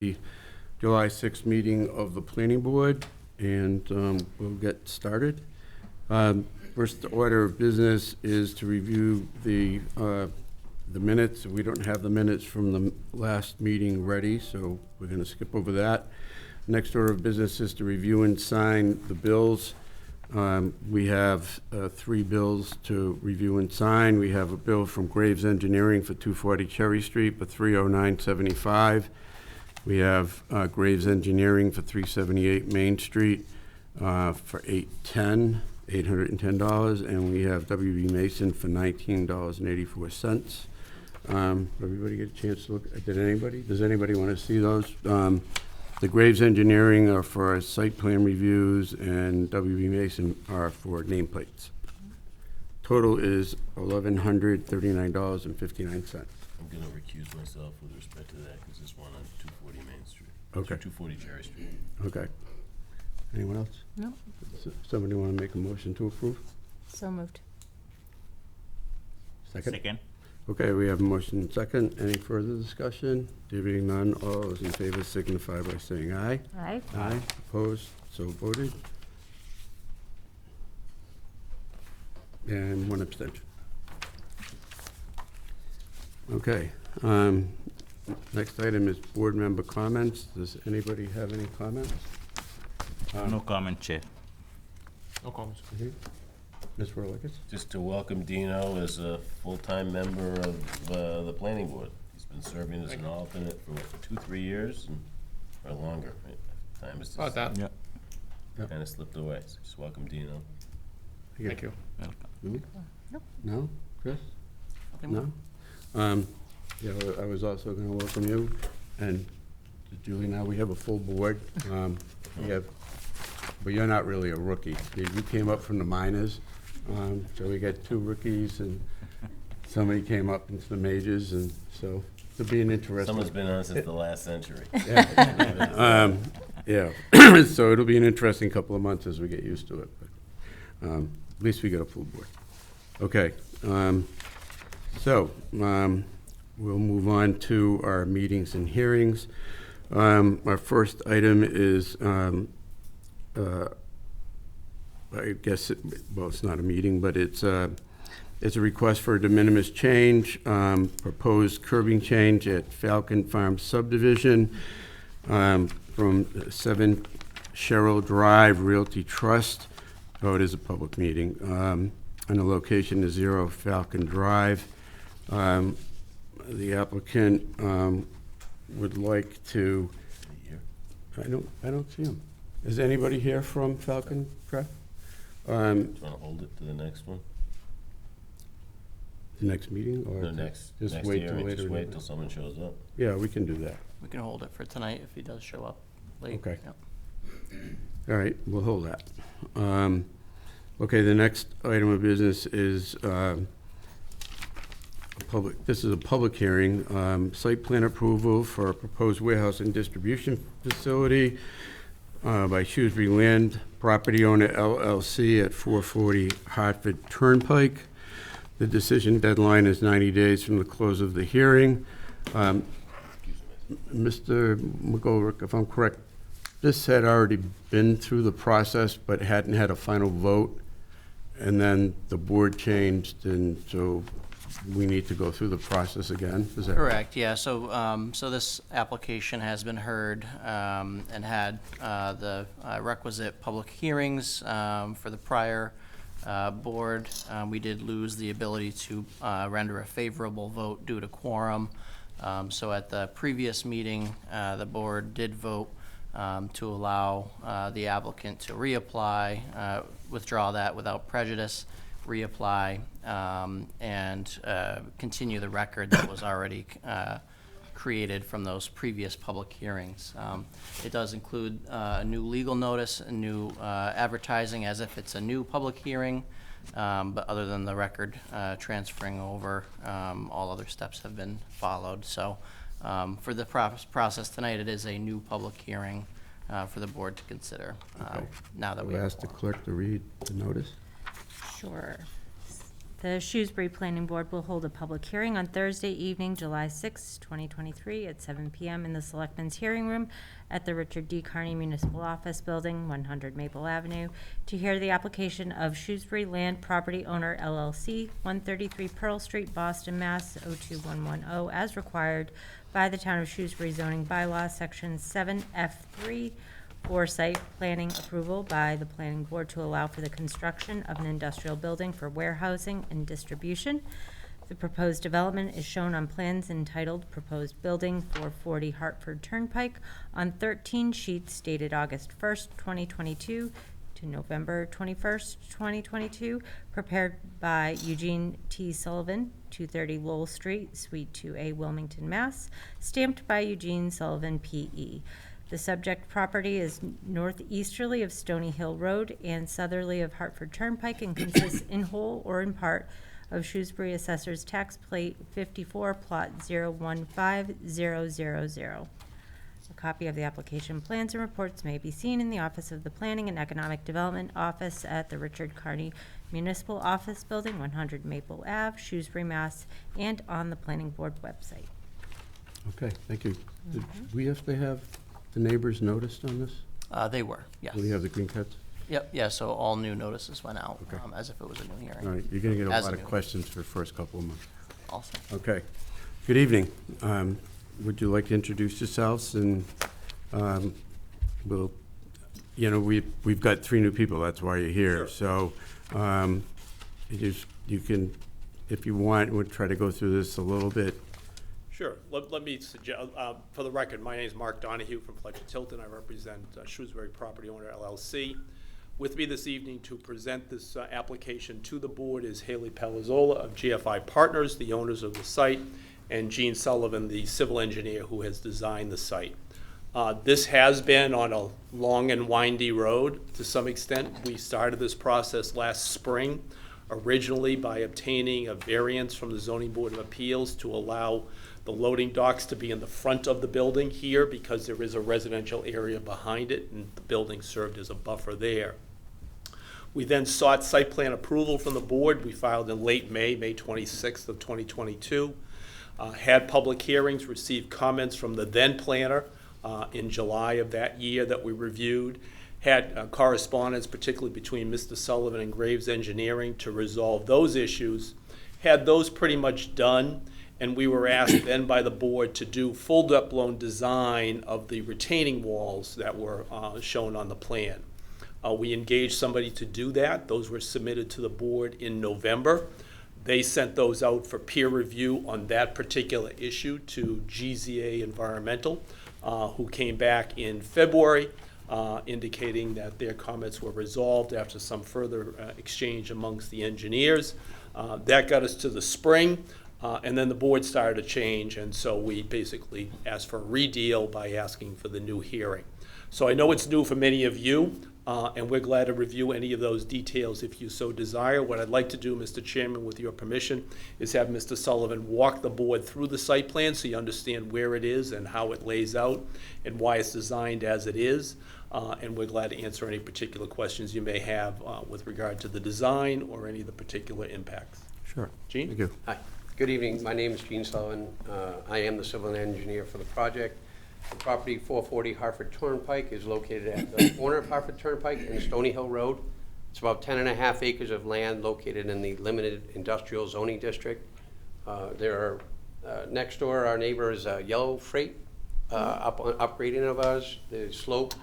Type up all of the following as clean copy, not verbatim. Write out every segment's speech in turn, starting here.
the July 6th meeting of the planning board, and we'll get started. First order of business is to review the minutes. We don't have the minutes from the last meeting ready, so we're going to skip over that. Next order of business is to review and sign the bills. We have 3 bills to review and sign. We have a bill from Graves Engineering for 240 Cherry Street for $309.75. We have Graves Engineering for 378 Main Street for $810, and we have WB Mason for $19.84. Everybody get a chance to look? Does anybody want to see those? The Graves Engineering are for site plan reviews, and WB Mason are for nameplates. Total is $1,139.59. I'm going to recuse myself with respect to that because it's one on 240 Main Street. Okay. 240 Cherry Street. Okay. Anyone else? No. Somebody want to make a motion to approve? So moved. Second. Okay, we have a motion and second. Any further discussion? There being none, all those in favor signify by saying aye. Aye. Aye. Opposed? So voted. And 1 abstention. Okay. Next item is board member comments. Does anybody have any comments? No comment, Chair. No comments. Ms. Rolikis? Just to welcome Dino as a full-time member of the planning board. He's been serving as an alternate for 2-3 years or longer. Right? Time has just Yeah. kind of slipped away. So just welcome Dino. Thank you. Welcome. No? Chris? Nothing No? Yeah, I was also going to welcome you, and Julie, now we have a full board. But you're not really a rookie. You came up from the minors, so we got 2 rookies, and somebody came up into the majors, and so it'll be an interesting. Someone's been on since the last century. Yeah, so it'll be an interesting couple of months as we get used to it, but at least we got a full board. Okay, so we'll move on to our meetings and hearings. Our first item is, I guess, it's not a meeting, but it's a request for a de minimis change, proposed curbing change at Falcon Farm subdivision from 7 Sherrill Drive Realty Trust. Oh, it is a public meeting. And the location is 0 Falcon Drive. The applicant would like to. I don't see him. Is anybody here from Falcon Drive? Do you want to hold it to the next one? The next meeting, or No, next just wait till hearing, later? just wait till someone shows up. Yeah, we can do that. We can hold it for tonight if he does show up late. Okay. Yep. All right, we'll hold that. Okay, the next item of business is this is a public hearing, site plan approval for a proposed warehouse and distribution facility by Shrewsbury Land Property Owner LLC at 440 Hartford Turnpike. The decision deadline is 90 days from the close of the hearing. Mr. McGolrick, if I'm correct, this had already been through the process but hadn't had a final vote, and then the board changed, and so we need to go through the process again. Is that right? Correct, yeah, so, so this application has been heard, and had, the requisite public hearings, for the prior, board. We did lose the ability to, render a favorable vote due to quorum. So at the previous meeting, the board did vote, to allow, the applicant to reapply, withdraw that without prejudice, reapply, and continue the record that was already created from those previous public hearings. It does include a new legal notice, a new advertising as if it's a new public hearing, but other than the record transferring over, all other steps have been followed. So for the process tonight, it is a new public hearing for the board to consider, now that we We'll have ask the quorum. clerk to read the notice. Sure. The Shrewsbury Planning Board will hold a public hearing on Thursday evening, July 6, 2023, at 7 p.m. in the Selectmen's Hearing Room at the Richard D. Carney Municipal Office Building, 100 Maple Avenue, to hear the application of Shrewsbury Land Property Owner LLC, 133 Pearl Street, Boston, Mass. 02110, as required by the Town of Shrewsbury zoning bylaw, Section 7F3, for site planning approval by the planning board to allow for the construction of an industrial building for warehousing and distribution. The proposed development is shown on plans entitled Proposed Building 440 Hartford Turnpike on 13 sheets dated August 1st, 2022 to November 21st, 2022, prepared by Eugene T. Sullivan, 230 Lowell Street, Suite 2A, Wilmington, Mass., stamped by Eugene Sullivan, P.E. The subject property is northeasterly of Stony Hill Road and southerly of Hartford Turnpike and consists in whole or in part of Shrewsbury Assessor's Tax Plate 54, Plot 015000. A copy of the application plans and reports may be seen in the Office of the Planning and Economic Development Office at the Richard Carney Municipal Office Building, 100 Maple Ave, Shrewsbury, Mass., and on the Planning Board website. Okay, thank you. Did we have to have the neighbors noticed on this? They were, yes. Do we have the green cards? Yep, yeah, so all new notices went out, Okay. as if it was a new hearing. All right, you're gonna get a As lot of new. questions for the first couple of months. Awesome. Okay. Good evening. Would you like to introduce yourselves? And we'll, we've got 3 new people, that's why you're here. So you can, if you want, we'll try to go through this a little bit. Sure. Let me suggest, for the record, my name is Mark Donahue from Fletcher Tilton. I represent Shrewsbury Property Owner LLC. With me this evening to present this application to the board is Haley Palazola of GFI Partners, the owners of the site, and Gene Sullivan, the civil engineer who has designed the site. This has been on a long and windy road to some extent. We started this process last spring, originally by obtaining a variance from the Zoning Board of Appeals to allow the loading docks to be in the front of the building here because there is a residential area behind it and the building served as a buffer there. We then sought site plan approval from the board. We filed in late May 26th of 2022. Had public hearings, received comments from the then planner in July of that year that we reviewed. Had correspondence, particularly between Mr. Sullivan and Graves Engineering, to resolve those issues. Had those pretty much done, and we were asked then by the board to do full depth-blown design of the retaining walls that were shown on the plan. We engaged somebody to do that. Those were submitted to the board in November. They sent those out for peer review on that particular issue to GZA Environmental, who came back in February, indicating that their comments were resolved after some further exchange amongst the engineers. That got us to the spring. And then the board started to change, and so we basically asked for a redeal by asking for the new hearing. So I know it's new for many of you, and we're glad to review any of those details if you so desire. What I'd like to do, Mr. Chairman, with your permission, is have Mr. Sullivan walk the board through the site plan so you understand where it is and how it lays out and why it's designed as it is. And we're glad to answer any particular questions you may have with regard to the design or any of the particular impacts. Sure. Gene? Thank you. Hi, good evening. My name is Gene Sullivan. I am the civil engineer for the project. The property 440 Hartford Turnpike is located at the corner of Hartford Turnpike and Stony Hill Road. It's about 10.5 acres of land located in the limited industrial zoning district. There are, next door, our neighbor is Yellow Freight, upgrading of ours. The slope,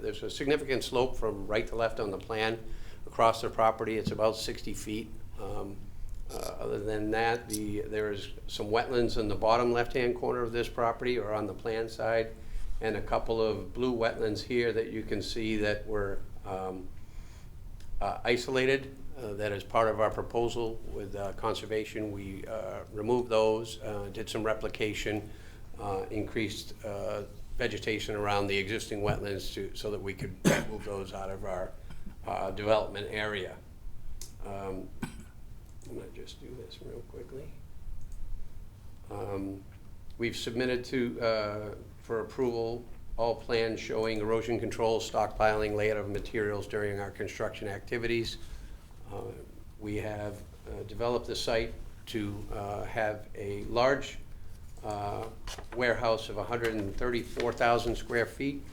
there's a significant slope from right to left on the plan across the property. It's about 60 feet. Other than that, there is some wetlands in the bottom left-hand corner of this property or on the plan side, and a couple of blue wetlands here that you can see that were isolated. That is part of our proposal with conservation. We removed those, did some replication, increased vegetation around the existing wetlands so that we could move those out of our development area. I'm going to just do this real quickly. We've submitted for approval all plans showing erosion control, stockpiling, layout of materials during our construction activities. We have developed the site to have a large warehouse of 134,000 square feet.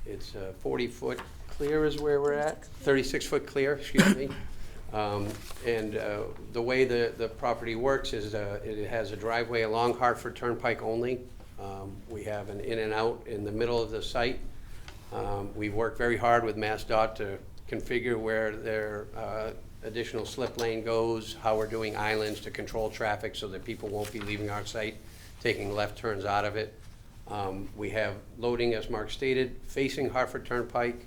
It's 40-foot clear is where we're at, 36-foot clear, excuse me. And the way the property works is it has a driveway along Hartford Turnpike only. We have an in and out in the middle of the site. We've worked very hard with MassDOT to configure where their additional slip lane goes, how we're doing islands to control traffic so that people won't be leaving our site, taking left turns out of it. We have loading, as Mark stated, facing Hartford Turnpike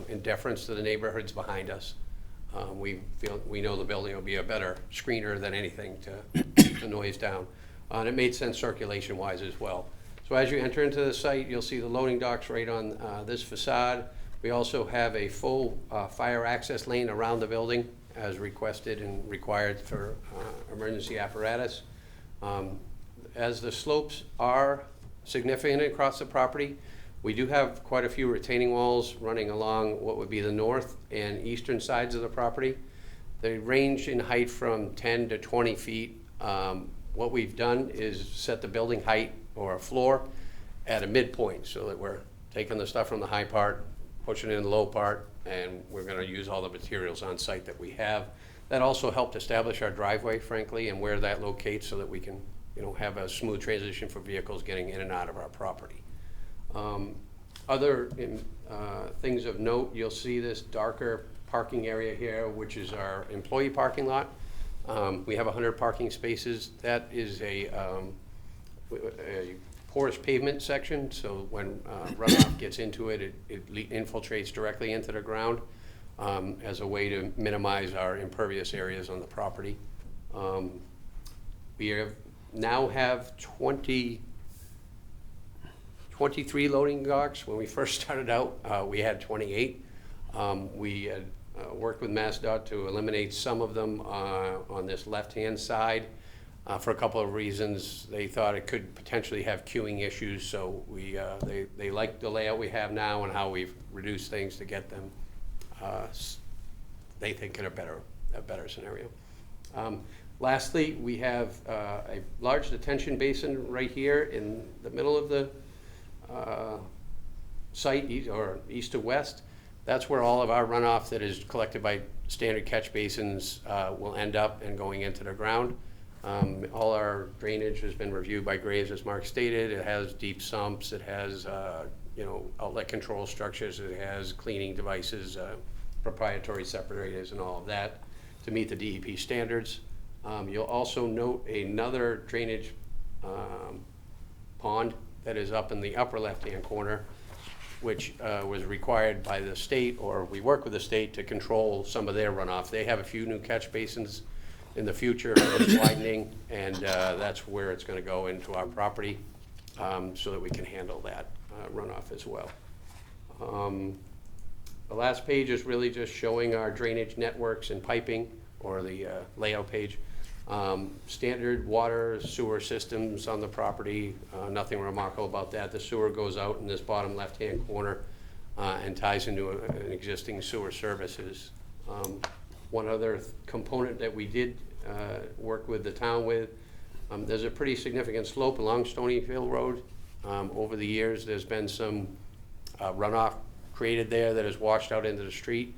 in deference to the neighborhoods behind us. We know the building will be a better screener than anything to keep the noise down. And it made sense circulation-wise as well. So as you enter into the site, you'll see the loading docks right on this facade. We also have a full fire access lane around the building as requested and required for emergency apparatus. As the slopes are significant across the property, we do have quite a few retaining walls running along what would be the north and eastern sides of the property. They range in height from 10 to 20 feet. What we've done is set the building height or a floor at a midpoint so that we're taking the stuff from the high part, pushing it in the low part, and we're going to use all the materials on site that we have. That also helped establish our driveway, frankly, and where that locates so that we can, have a smooth transition for vehicles getting in and out of our property. Other things of note, you'll see this darker parking area here, which is our employee parking lot. We have 100 parking spaces. That is a porous pavement section, so when runoff gets into it, it infiltrates directly into the ground as a way to minimize our impervious areas on the property. We now have 23 loading docks. When we first started out, we had 28. We had worked with MassDOT to eliminate some of them on this left-hand side for a couple of reasons. They thought it could potentially have queuing issues, so they like the layout we have now and how we've reduced things to get them, they think, in a better scenario. Lastly, we have a large detention basin right here in the middle of the site, east to west. That's where all of our runoff that is collected by standard catch basins will end up and going into the ground. All our drainage has been reviewed by Graves, as Mark stated. It has deep sumps, it has outlet control structures, it has cleaning devices, proprietary separators and all of that to meet the DEP standards. You'll also note another drainage pond that is up in the upper left-hand corner, which was required by the state, or we work with the state to control some of their runoff. They have a few new catch basins in the future, widening, and that's where it's going to go into our property so that we can handle that runoff as well. The last page is really just showing our drainage networks and piping, or the layout page. Standard water sewer systems on the property, nothing remarkable about that. The sewer goes out in this bottom left-hand corner and ties into an existing sewer services. One other component that we did work with the town with, there's a pretty significant slope along Stony Hill Road. Over the years, there's been some runoff created there that has washed out into the street.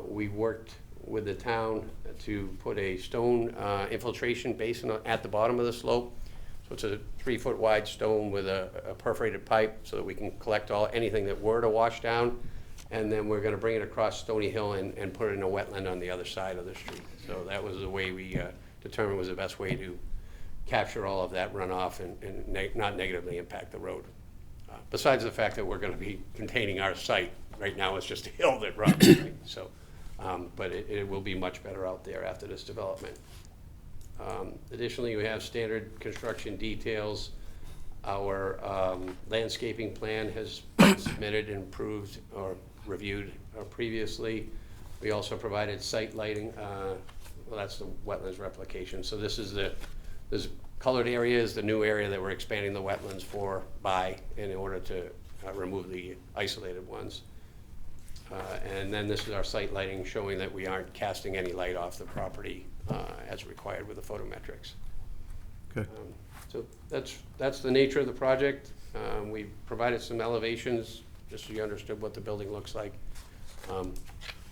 We worked with the town to put a stone infiltration basin at the bottom of the slope. So it's a 3-foot wide stone with a perforated pipe so that we can collect anything that were to wash down. And then we're gonna bring it across Stony Hill and put it in a wetland on the other side of the street. So that was the way we determined was the best way to capture all of that runoff and not negatively impact the road. Besides the fact that we're gonna be containing our site, right now it's just a hill that runs, right? So. But it will be much better out there after this development. Additionally, we have standard construction details. Our landscaping plan has been submitted and approved or reviewed previously. We also provided site lighting. Well, that's the wetlands replication. So this colored area is the new area that we're expanding the wetlands in order to remove the isolated ones. And then this is our site lighting showing that we aren't casting any light off the property as required with the photometrics. Okay. So that's the nature of the project. We provided some elevations, just so you understood what the building looks like.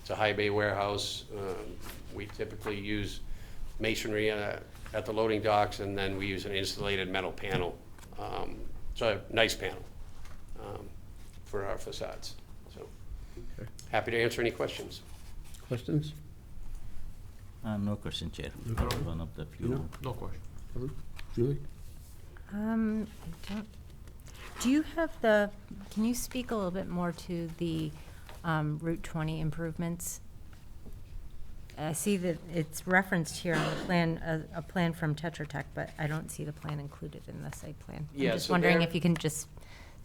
It's a high bay warehouse. We typically use masonry at the loading docks, and then we use an insulated metal panel. So a nice panel for our facades. So Okay. happy to answer any questions. Questions? No question, Chair. One of the few. No? No question. Julie? I don't, do you have can you speak a little bit more to the Route 20 improvements? I see that it's referenced here on the plan, a plan from Tetra Tech, but I don't see the plan included in the site plan. Yeah, I'm just so wondering they're- if you can just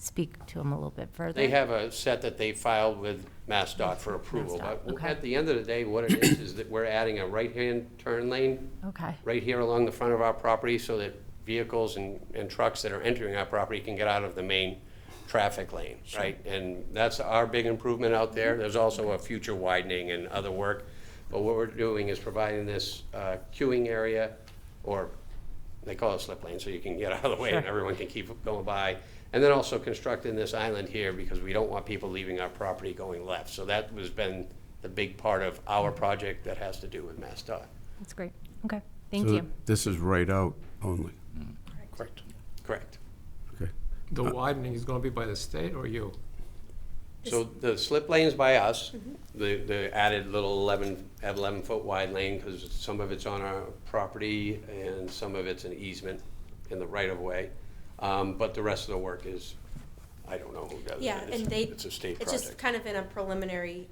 speak to them a little bit further. They have a set that they filed with MassDOT for approval. MassDOT, But okay. at the end of the day, what it is that we're adding a right-hand turn lane Okay, right here along the front of our property so that vehicles and trucks that are entering our property can get out of the main traffic lane, right? And that's our big improvement out there. There's also a future widening and other work. But what we're doing is providing this queuing area, or they call it slip lane, so you can get out of the way and everyone can keep going by. And then also constructing this island here because we don't want people leaving our property going left. So that has been the big part of our project that has to do with MassDOT. that's great. Okay, thank So you. this is right out only? Correct. Correct. Okay. The widening is gonna be by the state or you? So the slip lane's by us, the added little 11-foot wide lane, because some of it's on our property and some of it's an easement in the right-of-way. But the rest of the work is, I don't know who does Yeah, that. and It's a state it's just project. kind of in a preliminary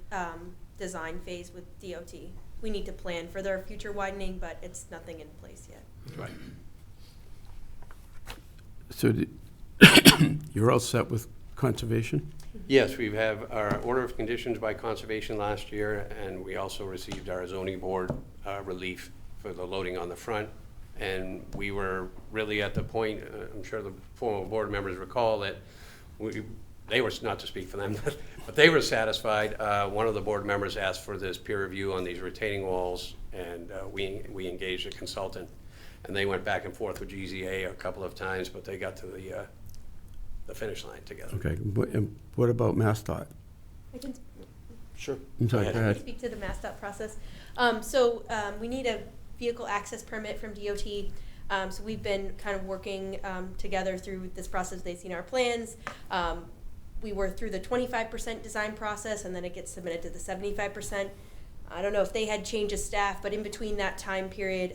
design phase with DOT. We need to plan for their future widening, but it's nothing in place yet. Right. So you're all set with conservation? Yes, we have our order of conditions by conservation last year, and we also received our zoning board relief for the loading on the front. And we were really at the point, I'm sure the former board members recall that they were, not to speak for them, but they were satisfied. One of the board members asked for this peer review on these retaining walls, and we engaged a consultant. And they went back and forth with GZA a couple of times, but they got to the finish line together. Okay, and what about MassDOT? I can Sure. I'm sorry, Go go ahead. ahead. speak to the MassDOT process. We need a vehicle access permit from DOT. So we've been kind of working together through this process. They've seen our plans. We were through the 25% design process, and then it gets submitted to the 75%. I don't know if they had change of staff, but in between that time period,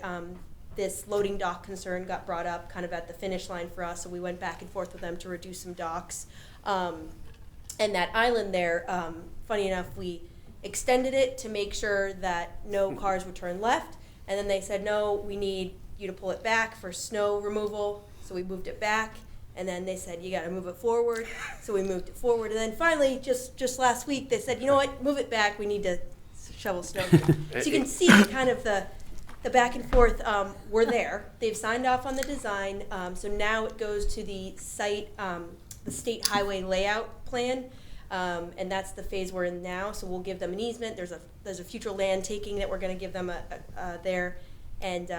this loading dock concern got brought up kind of at the finish line for us, so we went back and forth with them to reduce some docks. And that island there, funny enough, we extended it to make sure that no cars would turn left, and then they said, no, we need you to pull it back for snow removal, so we moved it back, and then they said, you gotta move it forward, so we moved it forward, and then finally, just last week, they said, you know what, move it back, we need to shovel snow. So you can see kind of the back and forth. We're there. They've signed off on the design, so now it goes to the site, the state highway layout plan, and that's the phase we're in now. So we'll give them an easement. There's a future land taking that we're going to give them there, and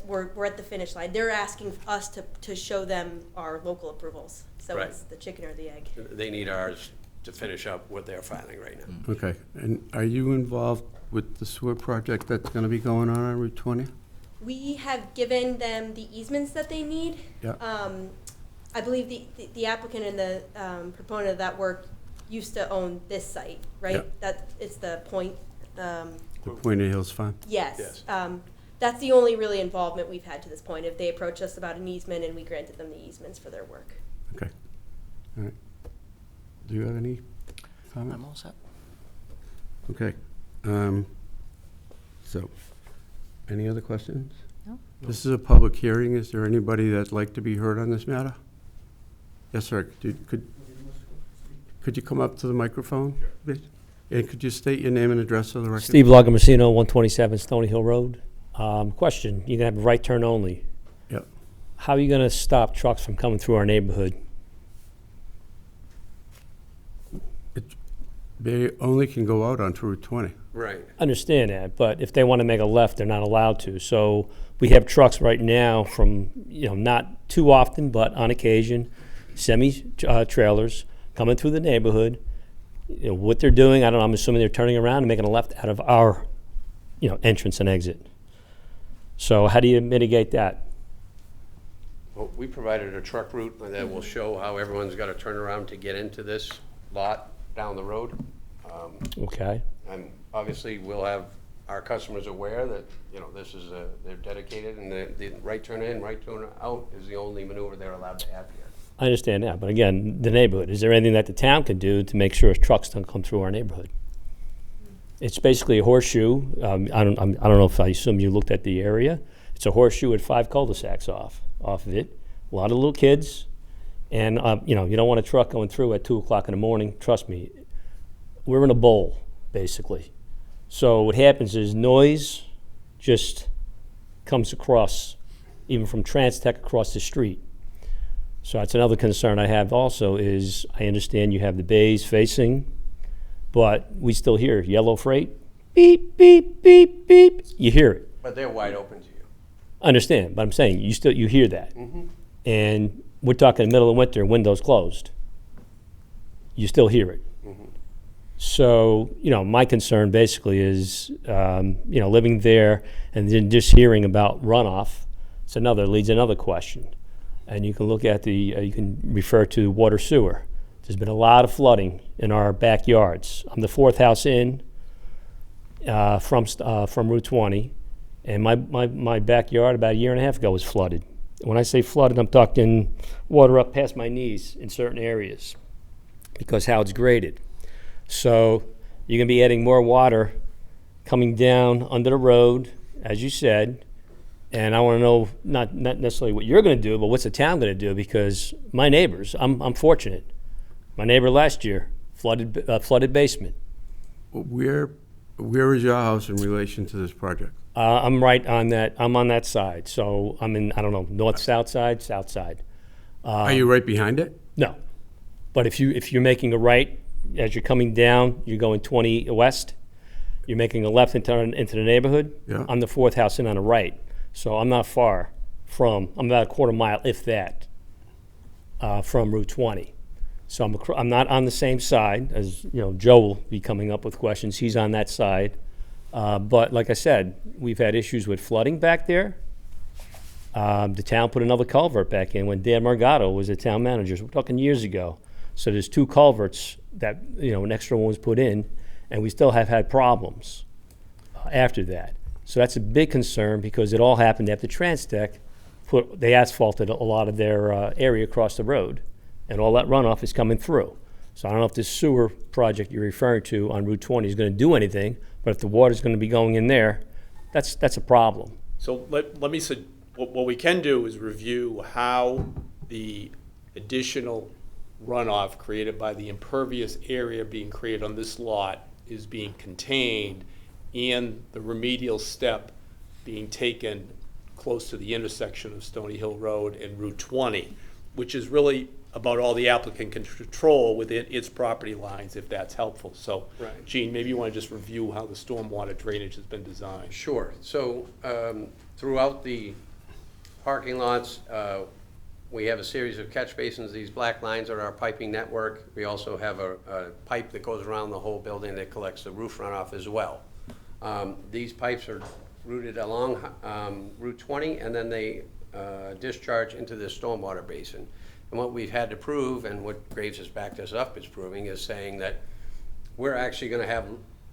we're at the finish line. They're asking us to show them our local approvals. So Right. it's the chicken or the egg. They need ours to finish up what they're filing right now. Okay, and are you involved with the sewer project that's gonna be going on Route 20? We have given them the easements that they need. Yeah. I believe the applicant and the proponent of that work used to own this site, right? Yeah. That it's the point. The Pointer Hills Farm? Yes. Yes. That's the only really involvement we've had to this point. If they approached us about an easement and we granted them the easements for their work. Okay, all right. Do you have any comments? I'm all set. Okay, so, any other questions? No. This is a public hearing. Is there anybody that'd like to be heard on this matter? Yes, sir. Could you come up to the microphone, please? And could you state your name and address for the record? Steve Lagomacino, 127 Stony Hill Road. Question, you're gonna have right turn only. Yep. How are you gonna stop trucks from coming through our neighborhood? They only can go out onto Route 20. Right. Understand that, but if they want to make a left, they're not allowed to. So we have trucks right now from, not too often, but on occasion, semi-trailers coming through the neighborhood. What they're doing, I don't know, I'm assuming they're turning around and making a left out of our, entrance and exit. So how do you mitigate that? Well, we provided a truck route that will show how everyone's got to turn around to get into this lot down the road. Okay, And obviously, we'll have our customers aware that, this is they're dedicated, and the right turn in, right turn out is the only maneuver they're allowed to have here. I understand that, but again, the neighborhood, is there anything that the town can do to make sure trucks don't come through our neighborhood? It's basically a horseshoe. I don't know if I assume you looked at the area. It's a horseshoe with 5 cul-de-sacs off of it. A lot of little kids, and you don't want a truck going through at 2 o'clock in the morning. Trust me, we're in a bowl basically. So what happens is noise just comes across, even from Transtech across the street. So that's another concern I have also is I understand you have the bays facing, but we still hear yellow freight, beep, beep, beep, beep. You hear it. But they're wide open to you. Understand, but I'm saying you hear that. And we're talking the middle of winter, windows closed. You still hear it. So, my concern basically is, living there and then just hearing about runoff. Leads another question. And you can look at you can refer to water sewer. There's been a lot of flooding in our backyards. I'm the 4th house in from Route 20, and my backyard about a year and a half ago was flooded. When I say flooded, I'm talking water up past my knees in certain areas because how it's graded. So you're going to be adding more water coming down under the road, as you said, and I want to know not necessarily what you're going to do, but what's the town going to do? Because my neighbors, I'm fortunate. My neighbor last year flooded basement. Where is your house in relation to this project? I'm right on that. I'm on that side, so I'm in north, south side, south side. Are you right behind it? No, but if you're making a right as you're coming down, you're going 20 west. You're making a left into the neighborhood. Yeah. I'm the 4th house in on the right. So I'm not far from, I'm about a quarter mile, if that, from Route 20. So I'm not on the same side as, Joe will be coming up with questions. He's on that side. But like I said, we've had issues with flooding back there. The town put another culvert back in when Dan Margato was the town manager. So we're talking years ago. So there's 2 culverts that, an extra one was put in, and we still have had problems after that. So that's a big concern because it all happened after Transtech they asphalted a lot of their area across the road, and all that runoff is coming through. So I don't know if this sewer project you're referring to on Route 20 is going to do anything, but if the water's going to be going in there, that's a problem. So let me say, what we can do is review how the additional runoff created by the impervious area being created on this lot is being contained, and the remedial step being taken close to the intersection of Stony Hill Road and Route 20, which is really about all the applicant can control within its property lines, if that's helpful. So, Right. Gene, maybe you want to just review how the stormwater drainage has been designed. Sure. So throughout the parking lots, we have a series of catch basins. These black lines are our piping network. We also have a pipe that goes around the whole building that collects the roof runoff as well. These pipes are routed along Route 20, and then they discharge into the stormwater basin. And what we've had to prove, and what Graves has backed us up is proving, is saying that we're actually going to have,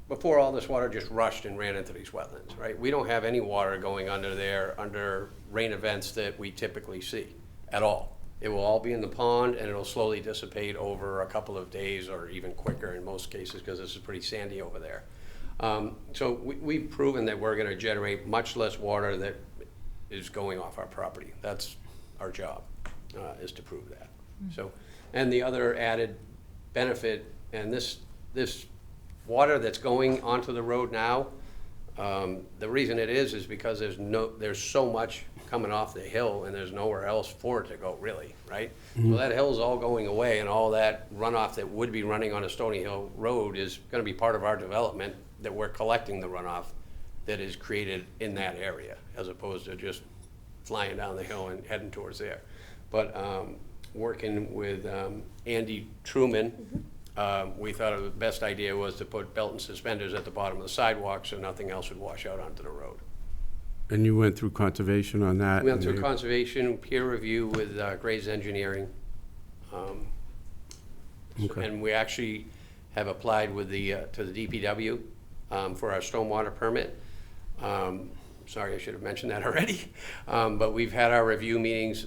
before all this water just rushed and ran into these wetlands, right? We don't have any water going under there under rain events that we typically see at all. It will all be in the pond, and it'll slowly dissipate over a couple of days or even quicker in most cases, because this is pretty sandy over there. So we've proven that we're going to generate much less water that is going off our property. That's our job, is to prove that. So, and the other added benefit, and this water that's going onto the road now, the reason it is because there's so much coming off the hill, and there's nowhere else for it to go, really, right? So that hill's all going away, and all that runoff that would be running on a Stony Hill Road is gonna be part of our development, that we're collecting the runoff that is created in that area, as opposed to just flying down the hill and heading towards there. But working with Andy Truman, we thought the best idea was to put belt and suspenders at the bottom of the sidewalk so nothing else would wash out onto the road. And you went through conservation on that? We went and through they- conservation, peer review with Graves Engineering. Okay. And we actually have applied with to the DPW for our stormwater permit. Sorry, I should have mentioned that already. But we've had our review meetings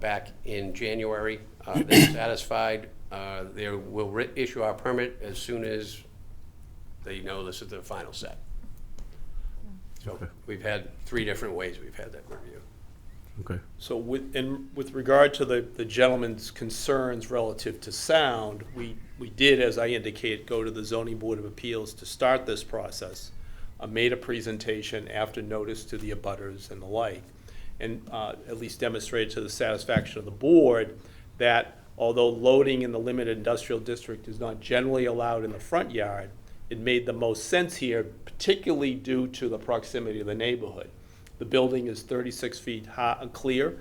back in January. They're satisfied. They will issue our permit as soon as they know this is the final set. So Okay. we've had 3 different ways we've had that review. Okay. So with regard to the gentleman's concerns relative to sound, we did, as I indicated, go to the Zoning Board of Appeals to start this process. Made a presentation after notice to the abutters and the like, and at least demonstrated to the satisfaction of the board that although loading in the limited industrial district is not generally allowed in the front yard, it made the most sense here, particularly due to the proximity of the neighborhood. The building is 36 feet high, clear.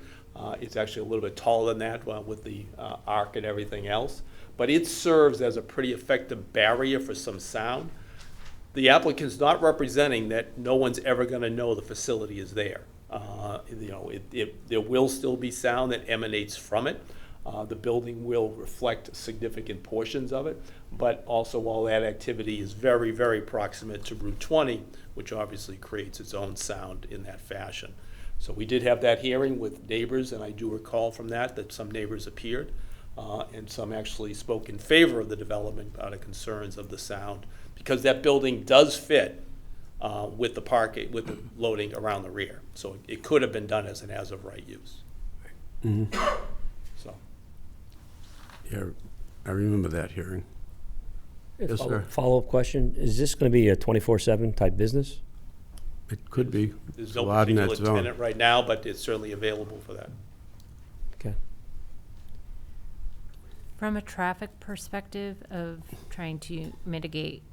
It's actually a little bit taller than that with the arc and everything else. But it serves as a pretty effective barrier for some sound. The applicant's not representing that no one's ever going to know the facility is there. There will still be sound that emanates from it. The building will reflect significant portions of it, but also all that activity is very, very proximate to Route 20, which obviously creates its own sound in that fashion. So we did have that hearing with neighbors, and I do recall from that some neighbors appeared, and some actually spoke in favor of the development out of concerns of the sound, because that building does fit with the parking, with the loading around the rear. So it could have been done as an as-of-right use. So. Yeah, I remember that hearing. Yes, sir. Follow-up question, is this going to be a 24/7 type business? It could be. There's It's no allowed in that particular zone. tenant right now, but it's certainly available for that. Okay. From a traffic perspective of trying to mitigate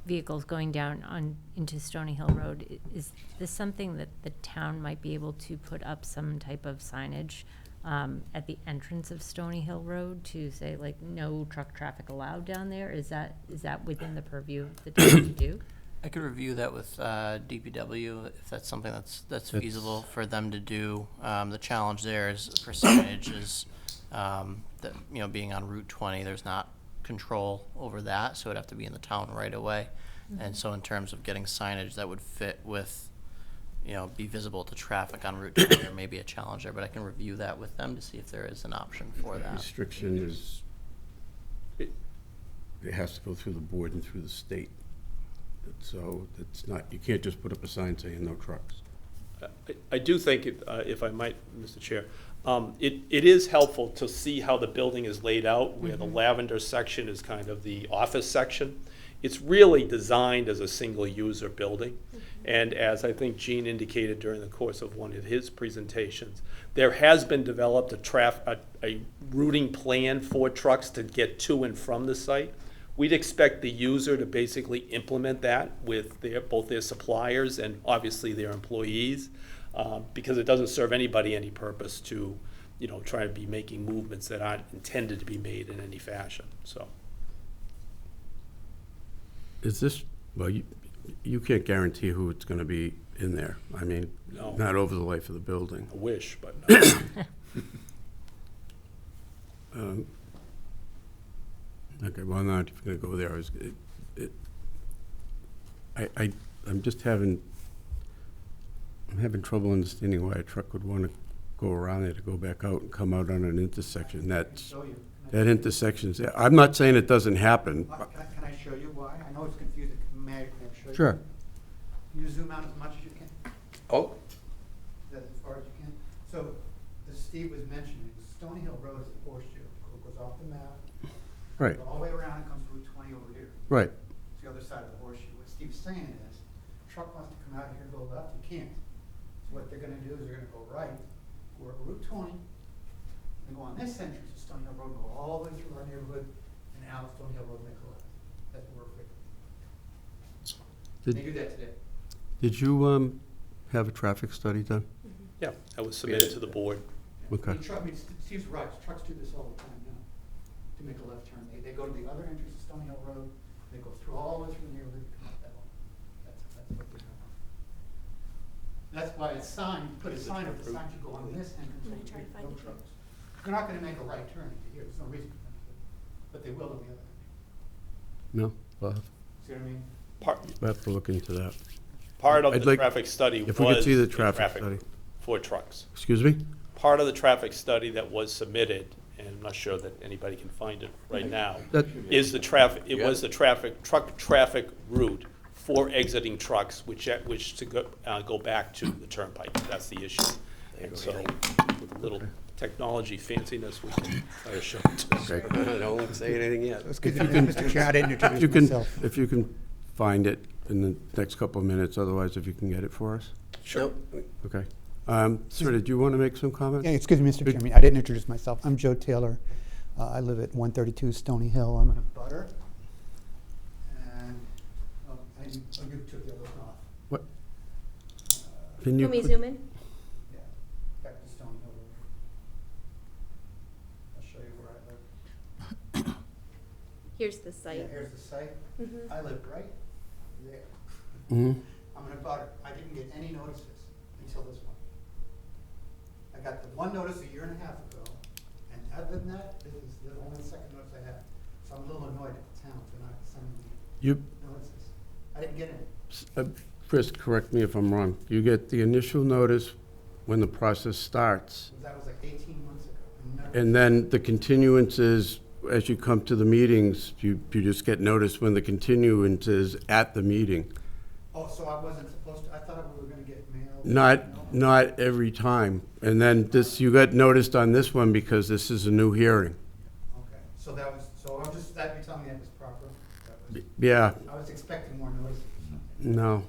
vehicles going down into Stony Hill Road, is this something that the town might be able to put up some type of signage at the entrance of Stony Hill Road to say, like, no truck traffic allowed down there? Is that within the purview of the town to do? I could review that with DPW if that's something that's feasible for them to do. The challenge there is for signage is that, being on Route 20, there's not control over that, so it'd have to be in the town right away. And so in terms of getting signage that would fit with, be visible to traffic on Route 20, there may be a challenge there, but I can review that with them to see if there is an option for that. Restriction is, it has to go through the board and through the state. So it's not, you can't just put up a sign saying no trucks. I do think, if I might, Mr. Chair, it is helpful to see how the building is laid out, where the lavender section is kind of the office section. It's really designed as a single-user building. And as I think Gene indicated during the course of one of his presentations, there has been developed a routing plan for trucks to get to and from the site. We'd expect the user to basically implement that with both their suppliers and obviously their employees, because it doesn't serve anybody any purpose to, try to be making movements that aren't intended to be made in any fashion, so. Is this, well, you can't guarantee who it's going to be in there. I mean, No. not over the life of the building. I wish, but no. Okay, well, I'm not going to go there. I'm just having trouble understanding why a truck would want to go around there to go back out and come out on an intersection. That intersection's, I'm not saying it doesn't happen. Can I show you why? I know it's confusing. May I show you? Sure. Can you zoom out as much as you can? Oh, Is that as far as you can? So, as Steve was mentioning, Stony Hill Road is a horseshoe. It goes off the map, Right, goes all the way around, and comes to Route 20 over here. right. It's the other side of the horseshoe. What Steve's saying is, truck wants to come out here and go left, you can't. what they're gonna do is they're gonna go right, go up Route 20, and go on this entrance to Stony Hill Road, go all the way through our neighborhood, and out Stony Hill Road, and make a left. That's what we're figuring. They do that today. Did you have a traffic study done? Yeah, that was submitted to the board. Okay. Steve's right, trucks do this all the time now, to make a left turn. They go to the other entrance of Stony Hill Road, they go through all the way through the neighborhood, and come up that way. That's what they're doing. That's why it's signed, put a sign up, the sign should go on this entrance, I'm gonna try to find no it. trucks. They're not gonna make a right turn into here, there's no reason for them to, but they will on the other end. No? Well, See what I mean? we'll have to look into that. Part of I'd the like- traffic study was if we could see the a traffic study. for trucks. Excuse me? Part of the traffic study that was submitted, and I'm not sure that anybody can find it right now, That- is the traffic, it was the truck traffic route for exiting trucks, which to go back to the turnpike. That's the issue. And so, with a little technology fanciness, we can try to show it. Okay. Don't say anything yet. Mr. Chair, I didn't If you can, if you can find it in the next couple of minutes, otherwise if you can get it for us. Sure. Okay. Sir, did you want to make some comments? Yeah, excuse me, Mr. Good. Chairman, I didn't introduce myself. I'm Joe Taylor. I live at 132 Stony Hill. I'm in a butter. And, you took the other one off. What? Can you Let me put- zoom in. Yeah, back to Stony Hill Road. I'll show you where I live. Here's the Yeah, site. here's the site. Mhm. I live right there. Mhm. I'm in a butter. I didn't get any notices until this one. I got the one notice a year and a half ago, and other than that, this is the only second notice I had. So I'm a little annoyed at the town for not sending me You, notices. I didn't get any. Chris, correct me if I'm wrong. You get the initial notice when the process starts, That was like 18 months ago. Never- and then the continuance is, as you come to the meetings, you just get notice when the continuance is at the meeting. Oh, so I wasn't supposed to, I thought we were gonna get mail. Not every time. And then this, you got noticed on this one because this is a new hearing. Okay, so that was, so I'm just, that you telling me that was proper? That was- Yeah, I was expecting more notices or something. no,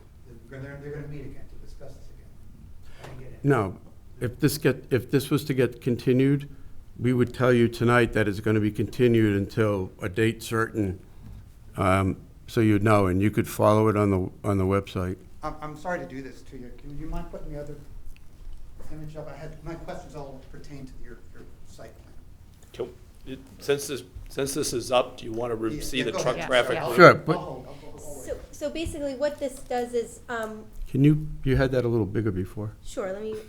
They're gonna meet again to discuss this again. I didn't get any. no. If this was to get continued, we would tell you tonight that it's gonna be continued until a date certain, so you'd know, and you could follow it on the website. I'm sorry to do this to you. Can you mind putting the other image up? My questions all pertain to your site plan. Since this is up, do you want to Yeah, see yeah, the go truck ahead. traffic? Yeah, I'll- Sure, I'll but- hold, I'll go all the way. So basically what this does is, Can you had that a little bigger before? sure, let me, is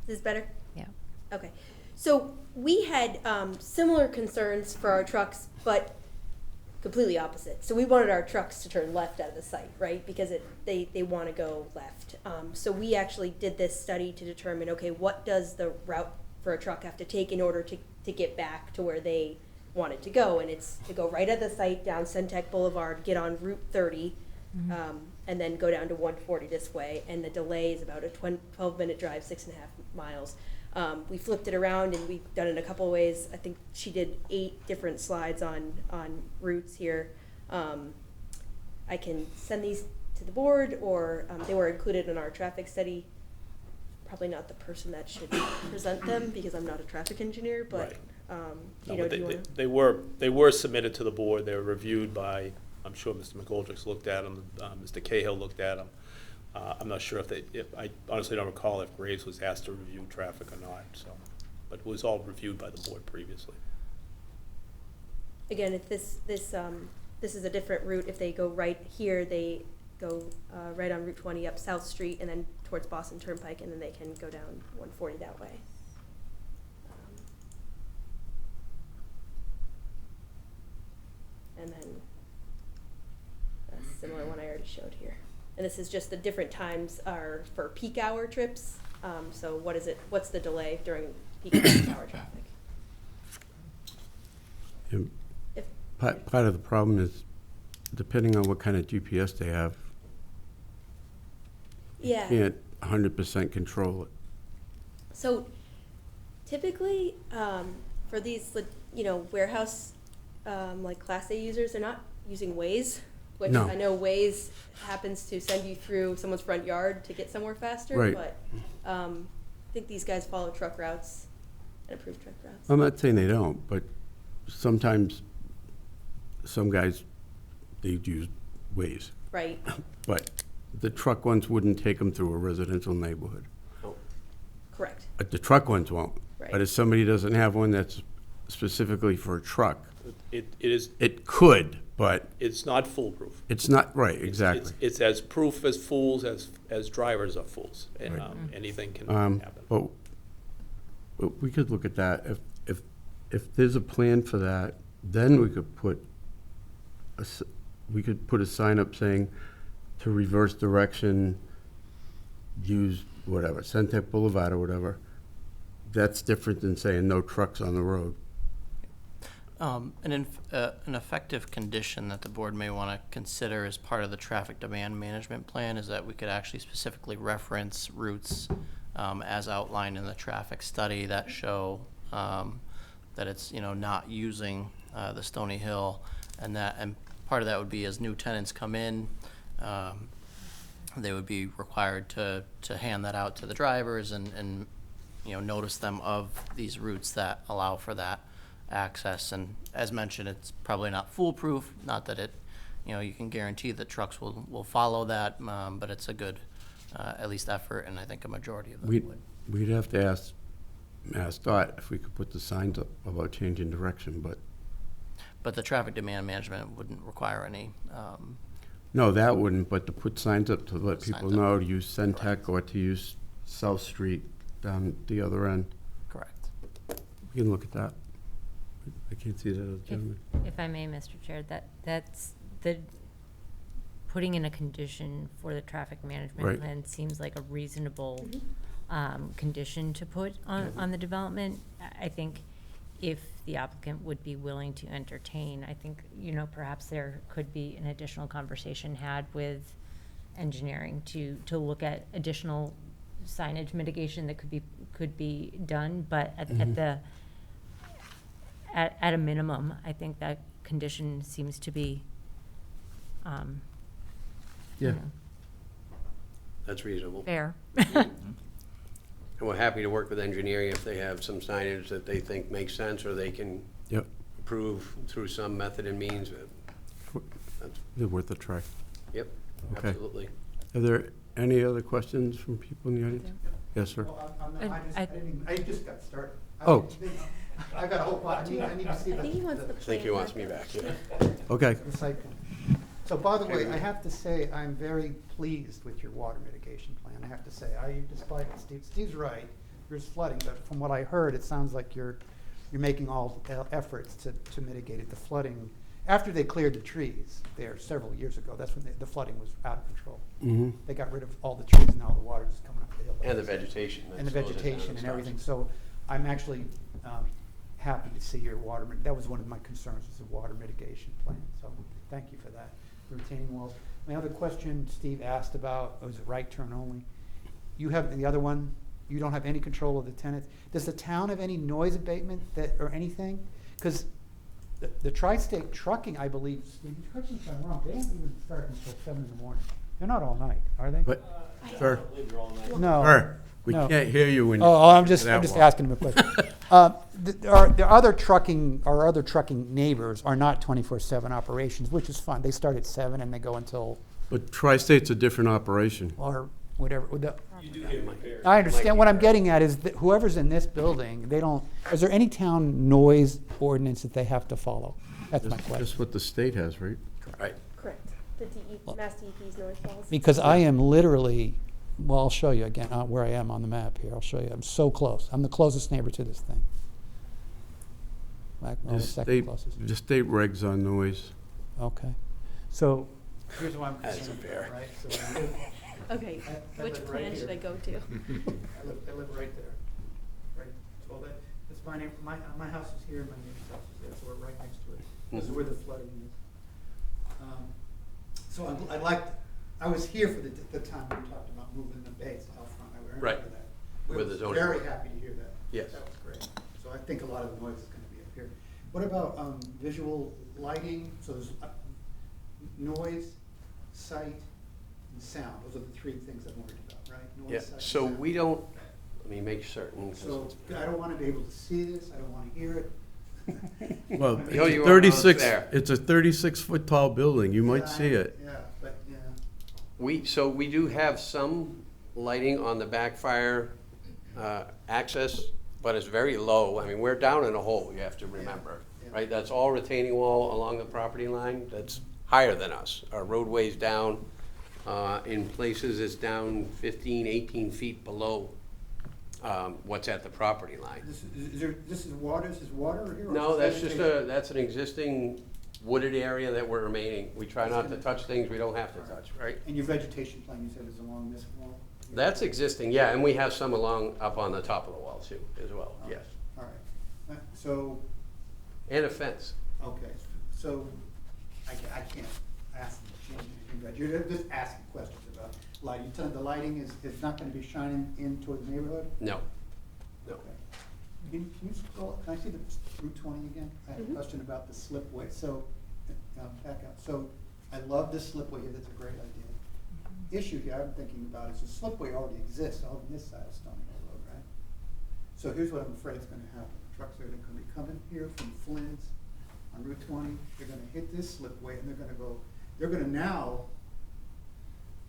this better? Yeah. Okay, so we had similar concerns for our trucks, but completely opposite. So we wanted our trucks to turn left out of the site, right? Because they want to go left. So we actually did this study to determine, okay, what does the route for a truck have to take in order to get back to where they wanted to go? And it's to go right at the site down Centec Boulevard, get on Route 30, and then go down to 140 this way. And the delay is about a 12-minute drive, 6.5 miles. We flipped it around and we've done it a couple of ways. I think she did 8 different slides on routes here. I can send these to the board, or they were included in our traffic study. Probably not the person that should present them because I'm not a traffic engineer, but No, you know, but do you want to? they were submitted to the board. They were reviewed by, I'm sure Mr. McGoldrick's looked at them, Mr. Cahill looked at them. I'm not sure if I honestly don't recall if Graves was asked to review traffic or not, so, but it was all reviewed by the board previously. Again, if this is a different route, if they go right here, they go right on Route 20 up South Street and then towards Boston Turnpike, and then they can go down 140 that way. And then a similar one I already showed here. And this is just the different times are for peak hour trips. So what's the delay during peak hour traffic? And If- part of the problem is, depending on what kind of GPS they have, Yeah. you can't 100% control it. So typically, for these, warehouse, like Class A users, they're not using Waze. which No. I know Waze happens to send you through someone's front yard to get somewhere faster, Right. but I think these guys follow truck routes and approved truck routes. I'm not saying they don't, but sometimes some guys, they use Waze. Right. But the truck ones wouldn't take them through a residential neighborhood. Correct. The truck ones won't. Right. But if somebody doesn't have one that's specifically for a truck, It is, it could, but it's not foolproof. it's not, right, exactly. It's as proof as fools as drivers are fools, and Right. anything can happen. But we could look at that. If there's a plan for that, then we could put a sign up saying to reverse direction, use whatever, Centec Boulevard or whatever. That's different than saying no trucks on the road. An effective condition that the board may want to consider as part of the traffic demand management plan is that we could actually specifically reference routes as outlined in the traffic study that show that it's, not using the Stony Hill, and part of that would be as new tenants come in, they would be required to hand that out to the drivers and notice them of these routes that allow for that access. And as mentioned, it's probably not foolproof, not that it, you can guarantee that trucks will follow that, but it's a good, at least effort, and I think a majority of them would. We'd have to ask MassDOT if we could put the signs up about changing direction, But the traffic demand management wouldn't require any, no, that wouldn't, but to put signs up to let people Signs up. know to use Centec or to use South Street down the other end. correct. We can look at that. I can't see that other gentleman. If I may, Mr. Chair, that's putting in a condition for the traffic management Right. plan seems like a reasonable condition to put on the development. I think if the applicant would be willing to entertain, I think, perhaps there could be an additional conversation had with engineering to look at additional signage mitigation that could be done, but at a minimum, I think that condition seems to be, Yeah. That's reasonable. fair. And we're happy to work with engineering if they have some signage that they think makes sense, or they can Yep, approve through some method and means. they're worth a try. Yep, Okay. absolutely. Are there any other questions from people in the audience? Yes, sir. Well, I just got started. Oh. I got a whole lot, I need to see I think he wants the I think he plan wants me back. back, yeah. Okay. the site plan. So by the way, I have to say, I'm very pleased with your water mitigation plan, I have to say. Despite Steve's right, there's flooding, but from what I heard, it sounds like you're making all efforts to mitigate it. The flooding, after they cleared the trees there several years ago, that's when the flooding was out of control. Mm-hmm. They got rid of all the trees and all the water just coming up the hill. And the vegetation. that And the slows it down vegetation and stops everything. it. So I'm actually happy to see your water, that was one of my concerns, was the water mitigation plan. So thank you for that. The retaining walls. My other question Steve asked about, was it right turn only? You have, the other one, you don't have any control of the tenants. Does the town have any noise abatement or anything? Because the Tri-State Trucking, I believe, Steve, correct me if I'm wrong, they don't even start until 7 in the morning. They're not all night, are they? But, sir, No. sir, we No. can't hear you when you. I'm just that one. asking him a question. Our other trucking neighbors are not 24/7 operations, which is fine. They start at 7 and they go until, But Tri-State's a different operation. or whatever. I understand. What I'm getting at is that whoever's in this building, is there any town noise ordinance that they have to follow? That's my That's question. what the state has, right? Right. Correct. The Mass DEP's noise policy. Because I am literally, well, I'll show you again where I am on the map here. I'll show you. I'm so close. I'm the closest neighbor to this thing. Well, the second closest. The state regs on noise. Okay. So here's what I'm That's concerned fair. about, right? So I live, Okay, I which live right plan should here. I go to? I live right there. Right. So that's my name. My house is here and my neighbor's house is there, so we're right next to it. This is where the flooding is. So I was here for the time we talked about moving the base out front. I remember Right. that. With We the were zoning very board. happy to hear that. Yes. That was great. So I think a lot of the noise is gonna be up here. What about visual lighting? So there's, noise, sight, and sound. Those are the three things I'm worried about, right? Noise, Yeah, sight, and so sound. we don't, let me make certain. 'cause So I don't want to be able to see this, I don't want to hear it. Well, You know, you are 36, there. it's a 36-foot tall building, you might see it. Yeah, but, yeah. We do have some lighting on the backfire access, but it's very low. I mean, we're down in a hole, you have to remember, Yeah. right? That's all retaining wall along the property line, that's higher than us. Our roadway's down, in places it's down 15, 18 feet below what's at the property line. This is water here? or No, is that's just vegetation? that's an existing wooded area that we're remaining. We try not to touch things we don't have to touch, right? And your vegetation plan, you said, is along this wall? That's existing, yeah, and we have some along, up on the top of the wall too, as well, yes. All right. So, And a fence. okay, so I can't ask, change anything, but you're just asking questions about lighting. So the lighting is not going to be shining in toward the neighborhood? No, no. Okay. Can you scroll, can I see the Route 20 again? I have a question about the slipway, so, back up. So, I love this slipway here, that's a great idea. Issue here I'm thinking about is the slipway already exists on this side of Stony Hill Road, right? So here's what I'm afraid is gonna happen. Trucks are gonna be coming here from Flynn's on Route 20, they're gonna hit this slipway and they're gonna now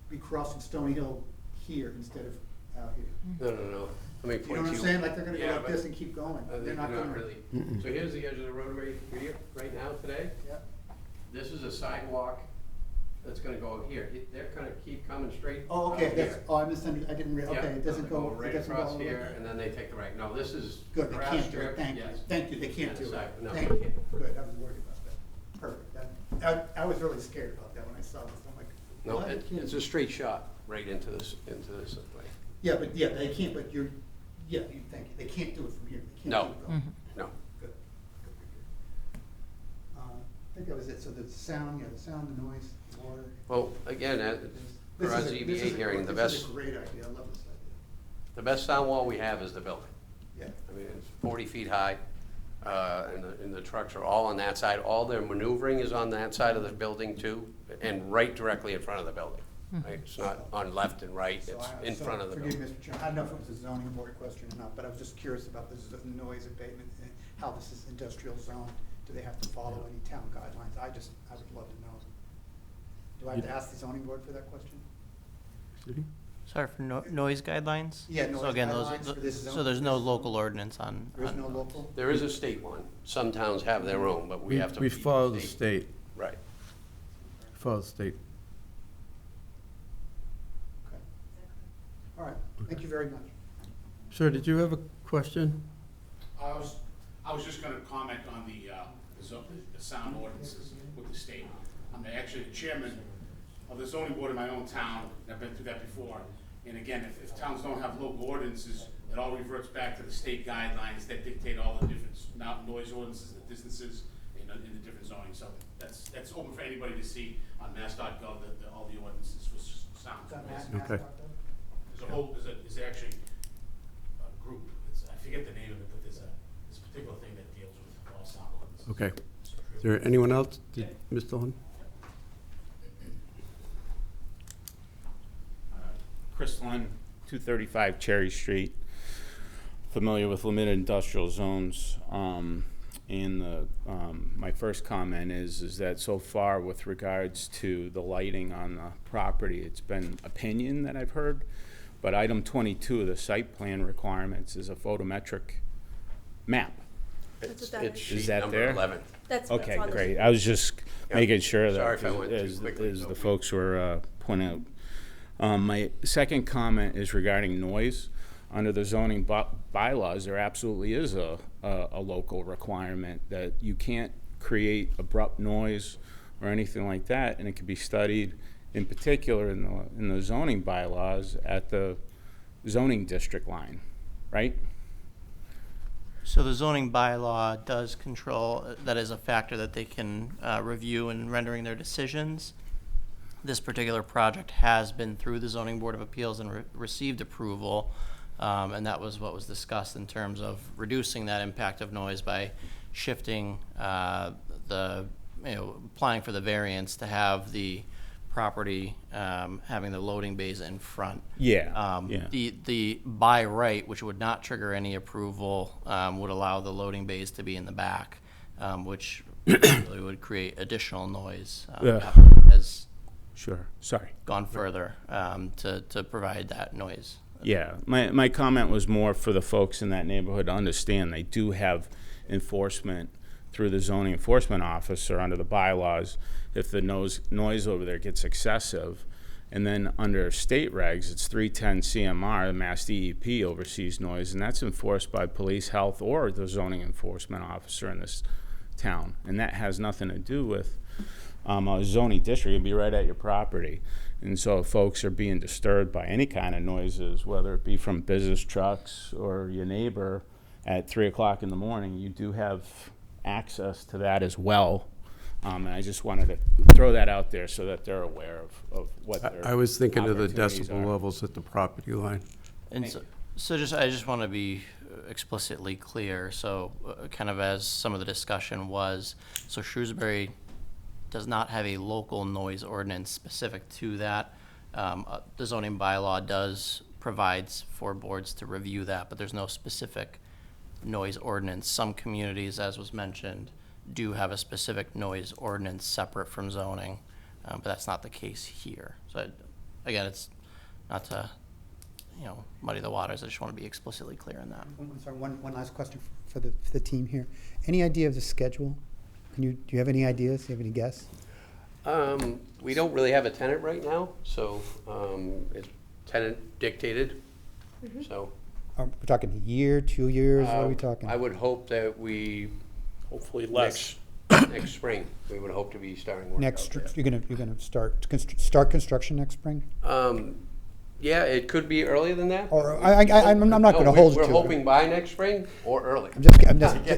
be crossing Stony Hill here instead of out here. No. Let me You point know you. what I'm saying? Like they're gonna go Yeah, like but this and keep going. They're not gonna. really. So here's the edge of the roadway here, right now, today. Yeah. This is a sidewalk that's gonna go here. They're gonna keep coming straight. Oh, okay, out that's, here. I misunderstood, I didn't realize, Yeah, okay, it doesn't go, right it doesn't go across all the way. here, and then they take the right. No, this is Good, they grass can't do it, strip, thank you, yes. thank you, they can't And do side- it. no, Thank they you, can't. good, I was worried about that. Perfect, I was really scared about that when I saw this, I'm like. No, why can't- it's a straight shot right into this way. Yeah, they can't, but you're, yeah, thank you, they can't do it from here, they No. can't keep going. No. Good. I think that was it, so the sound, the sound, the noise, the water. Well, again, for our This ZBA hearing, the This is best, a great idea, I love this idea, the best sound wall we have is the building. yeah. I mean, it's 40 feet high, and the trucks are all on that side. All their maneuvering is on that side of the building too, and right directly in front of the building. Right? It's not on left and right, So it's I- in so front of the Forgive building. me, Mr. Chairman, I don't know if it was a zoning board question or not, but I was just curious about this noise abatement, and how this is industrial zone. Do they have to follow any town guidelines? I would love to know. Do I have to ask the zoning board for that question? Sorry, for noise guidelines? Yeah, So noise again, those, guidelines for this zone. so there's no local ordinance on. There is on no noise. local? There is a state one. Some towns have their own, but we have to. We keep follow the state, Right. follow the state. Okay. All right, thank you very much. Sir, did you have a question? I was just gonna comment on the sound ordinances with the state. I'm actually the chairman of the zoning board in my own town, and I've been through that before. And again, if towns don't have local ordinances, it all reverts back to the state guidelines that dictate all the different noise ordinances, the distances, in the different zoning. So that's open for anybody to see on mass.gov, all the ordinances for sound. Is that Mass- Okay. There's a whole, there's actually a group, I forget the name of it, but there's a particular thing that deals with all sound ordinances. Okay. Is there anyone else? Mr. Lund? Chris Lund, 235 Cherry Street. Familiar with limited industrial zones. And my first comment is that so far with regards to the lighting on the property, it's been opinion that I've heard. But item 22 of the site plan requirements is a photometric map. That's what that It's is. sheet Is that number there? 11. That's Okay, on the great. sheet. I was just Yeah. making sure Sorry that, if I went too as quickly, the but folks were pointing out. My second comment is regarding noise. Under the zoning bylaws, there absolutely is a local requirement that you can't create abrupt noise or anything like that, and it can be studied in particular in the zoning bylaws at the zoning district line, right? So the zoning bylaw does control, that is a factor that they can review in rendering their decisions. This particular project has been through the Zoning Board of Appeals and received approval, and that was what was discussed in terms of reducing that impact of noise by shifting the applying for the variance to have the property having the loading bays in front. Yeah, yeah. The by right, which would not trigger any approval, would allow the loading bays to be in the back, which really would create additional noise. Has Sure, sorry. gone further to provide that noise. Yeah, my comment was more for the folks in that neighborhood to understand they do have enforcement through the zoning enforcement officer under the bylaws if the noise over there gets excessive. And then under state regs, it's 310 CMR, the Mass DEP oversees noise, and that's enforced by police, health, or the zoning enforcement officer in this town. And that has nothing to do with a zoning district. It'd be right at your property. And so if folks are being disturbed by any kind of noises, whether it be from business trucks or your neighbor at 3 o'clock in the morning, you do have access to that as well. And I just wanted to throw that out there so that they're aware of what their I was thinking of the opportunities decibel are. levels at the property line. And so I just want to be explicitly clear. So kind of as some of the discussion was, so Shrewsbury does not have a local noise ordinance specific to that. The zoning bylaw provides for boards to review that, but there's no specific noise ordinance. Some communities, as was mentioned, do have a specific noise ordinance separate from zoning, but that's not the case here. So again, it's not to, muddy the waters. I just want to be explicitly clear on that. I'm sorry, one last question for the team here. Any idea of the schedule? Do you have any ideas? Do you have any guess? We don't really have a tenant right now, so it's tenant dictated. So We're talking a year, 2 years, what are we talking? I would hope that we Hopefully less. next spring we would hope to be starting work Next, out you're gonna start construction next spring? there. Yeah, it could be earlier than that. Or I'm not No, gonna hold you to We're it. hoping by next spring or early. I'm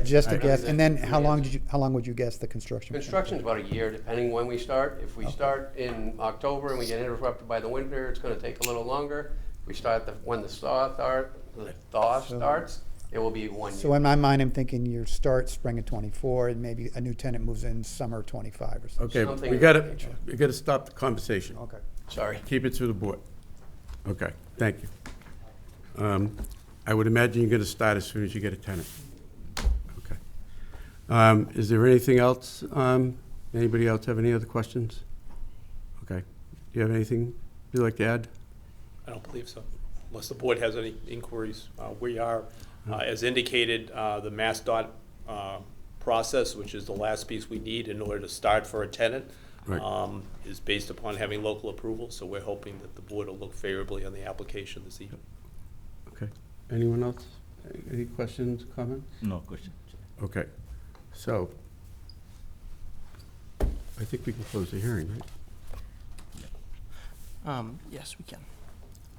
just a guess. And then how long would you guess the construction? Construction's about a year, depending when we start. If we start in October and we get interrupted by the winter, it's gonna take a little longer. If we start when the thaw starts, it will be 1 year. So in my mind, I'm thinking you start spring of '24 and maybe a new tenant moves in summer '25 or something. Okay, Something we of gotta, that nature. we gotta stop the conversation. Okay. Sorry. Keep it to the board. Okay, thank you. I would imagine you're gonna start as soon as you get a tenant. Okay. Is there anything else? Anybody else have any other questions? Okay. Do you have anything you'd like to add? I don't believe so, unless the board has any inquiries. We are, as indicated, the MassDOT process, which is the last piece we need in order to start for a tenant, Right. is based upon having local approval, so we're hoping that the board will look favorably on the application this evening. Okay. Anyone else? Any questions, comments? No question. Okay. So, I think we can close the hearing, right? Yes, we can.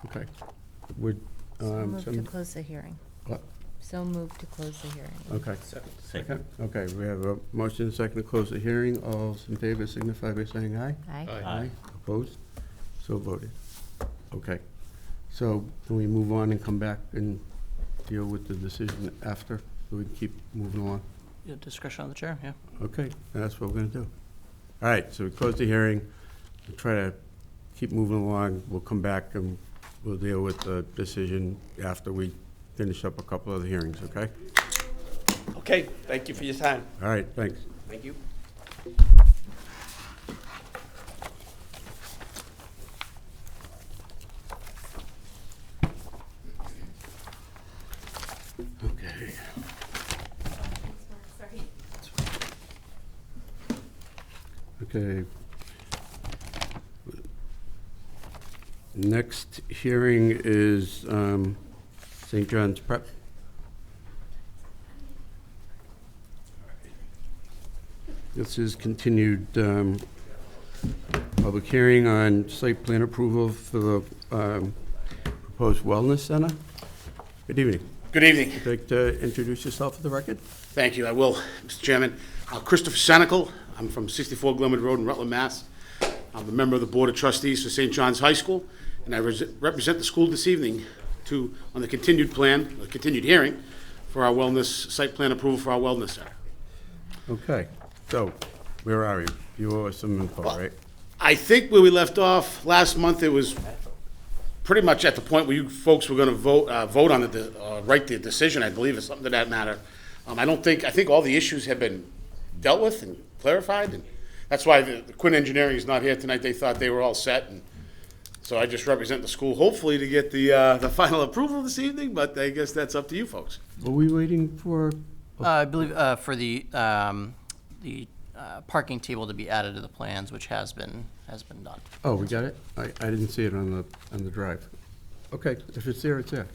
Okay. Would, So moved to some, close the hearing. what? So moved to close the hearing. Okay. Second. Okay, we have a motion and a second to close the hearing. All those in favor signify by saying aye. Aye. Aye. Opposed? So voted. Okay. So can we move on and come back and deal with the decision after, so we can keep moving along? Yeah, discretion on the chair, yeah. Okay, that's what we're gonna do. All right, so we close the hearing, we'll try to keep moving along. We'll come back and we'll deal with the decision after we finish up a couple of the hearings, okay? Okay, thank you for your time. All right, thanks. Thank you. Okay. Sorry. Okay. Next hearing is St. John's Prep. This is continued public hearing on site plan approval for the proposed wellness center. Good evening. Good evening. Would you like to introduce yourself for the record? Thank you, I will, Mr. Chairman. Christopher Senical, I'm from 64 Glenwood Road in Rutland, Mass. I'm a member of the Board of Trustees for St. John's High School, and I represent the school this evening on the continued hearing for our wellness, site plan approval for our wellness center. Okay, so where are you? You owe us some info, right? I think where we left off last month, it was pretty much at the point where you folks were gonna vote on write the decision, I believe, or something to that matter. I think all the issues have been dealt with and clarified, and that's why the Quinn Engineering is not here tonight. They thought they were all set, and so I just represent the school, hopefully to get the final approval this evening, but I guess that's up to you folks. Are we waiting for, I believe for the parking table to be added to the plans, which has been done. oh, we got it? I didn't see it on the drive. Okay, if it's there, it's there.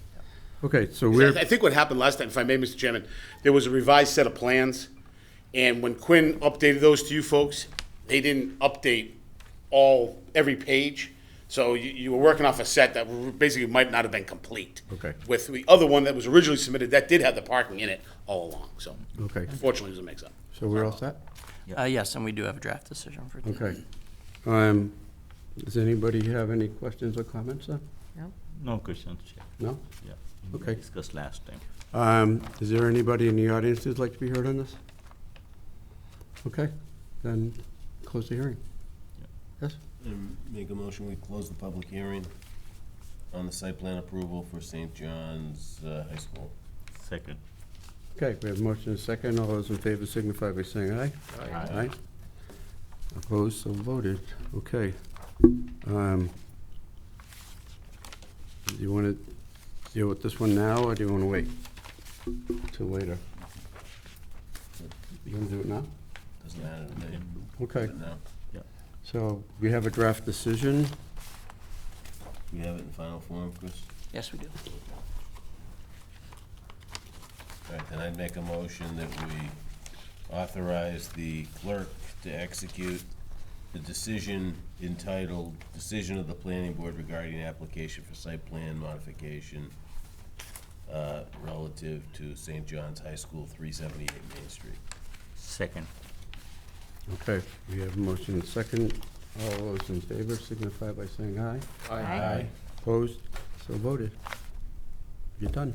Okay, so we're, I think what happened last time, if I may, Mr. Chairman, there was a revised set of plans, and when Quinn updated those to you folks, they didn't update every page. So you were working off a set that basically might not have been complete. Okay. With the other one that was originally submitted, that did have the parking in it all along, so. okay, Unfortunately, it was a mix-up. so we're all set? Yes, and we do have a draft decision for tonight. Okay. Does anybody have any questions or comments then? No questions, Chair. No? Yeah. Okay. Discussed last time. Is there anybody in the audience who'd like to be heard on this? Okay, then close the hearing. Yes? Make a motion, we close the public hearing on the site plan approval for St. John's High School. Second. Okay, we have a motion and a second. All those in favor signify by saying aye. Aye. Opposed, so voted. Okay. Do you want to deal with this one now, or do you want to wait till later? You want to do it now? Doesn't matter to me. Okay, No. so we have a draft decision. We have it in final form, Chris? Yes, we do. All right, then I'd make a motion that we authorize the clerk to execute the decision entitled Decision of the Planning Board regarding application for site plan modification relative to St. John's High School, 378 Main Street. Second. Okay, we have a motion and a second. All those in favor signify by saying aye. Aye. Opposed, so voted. You're done.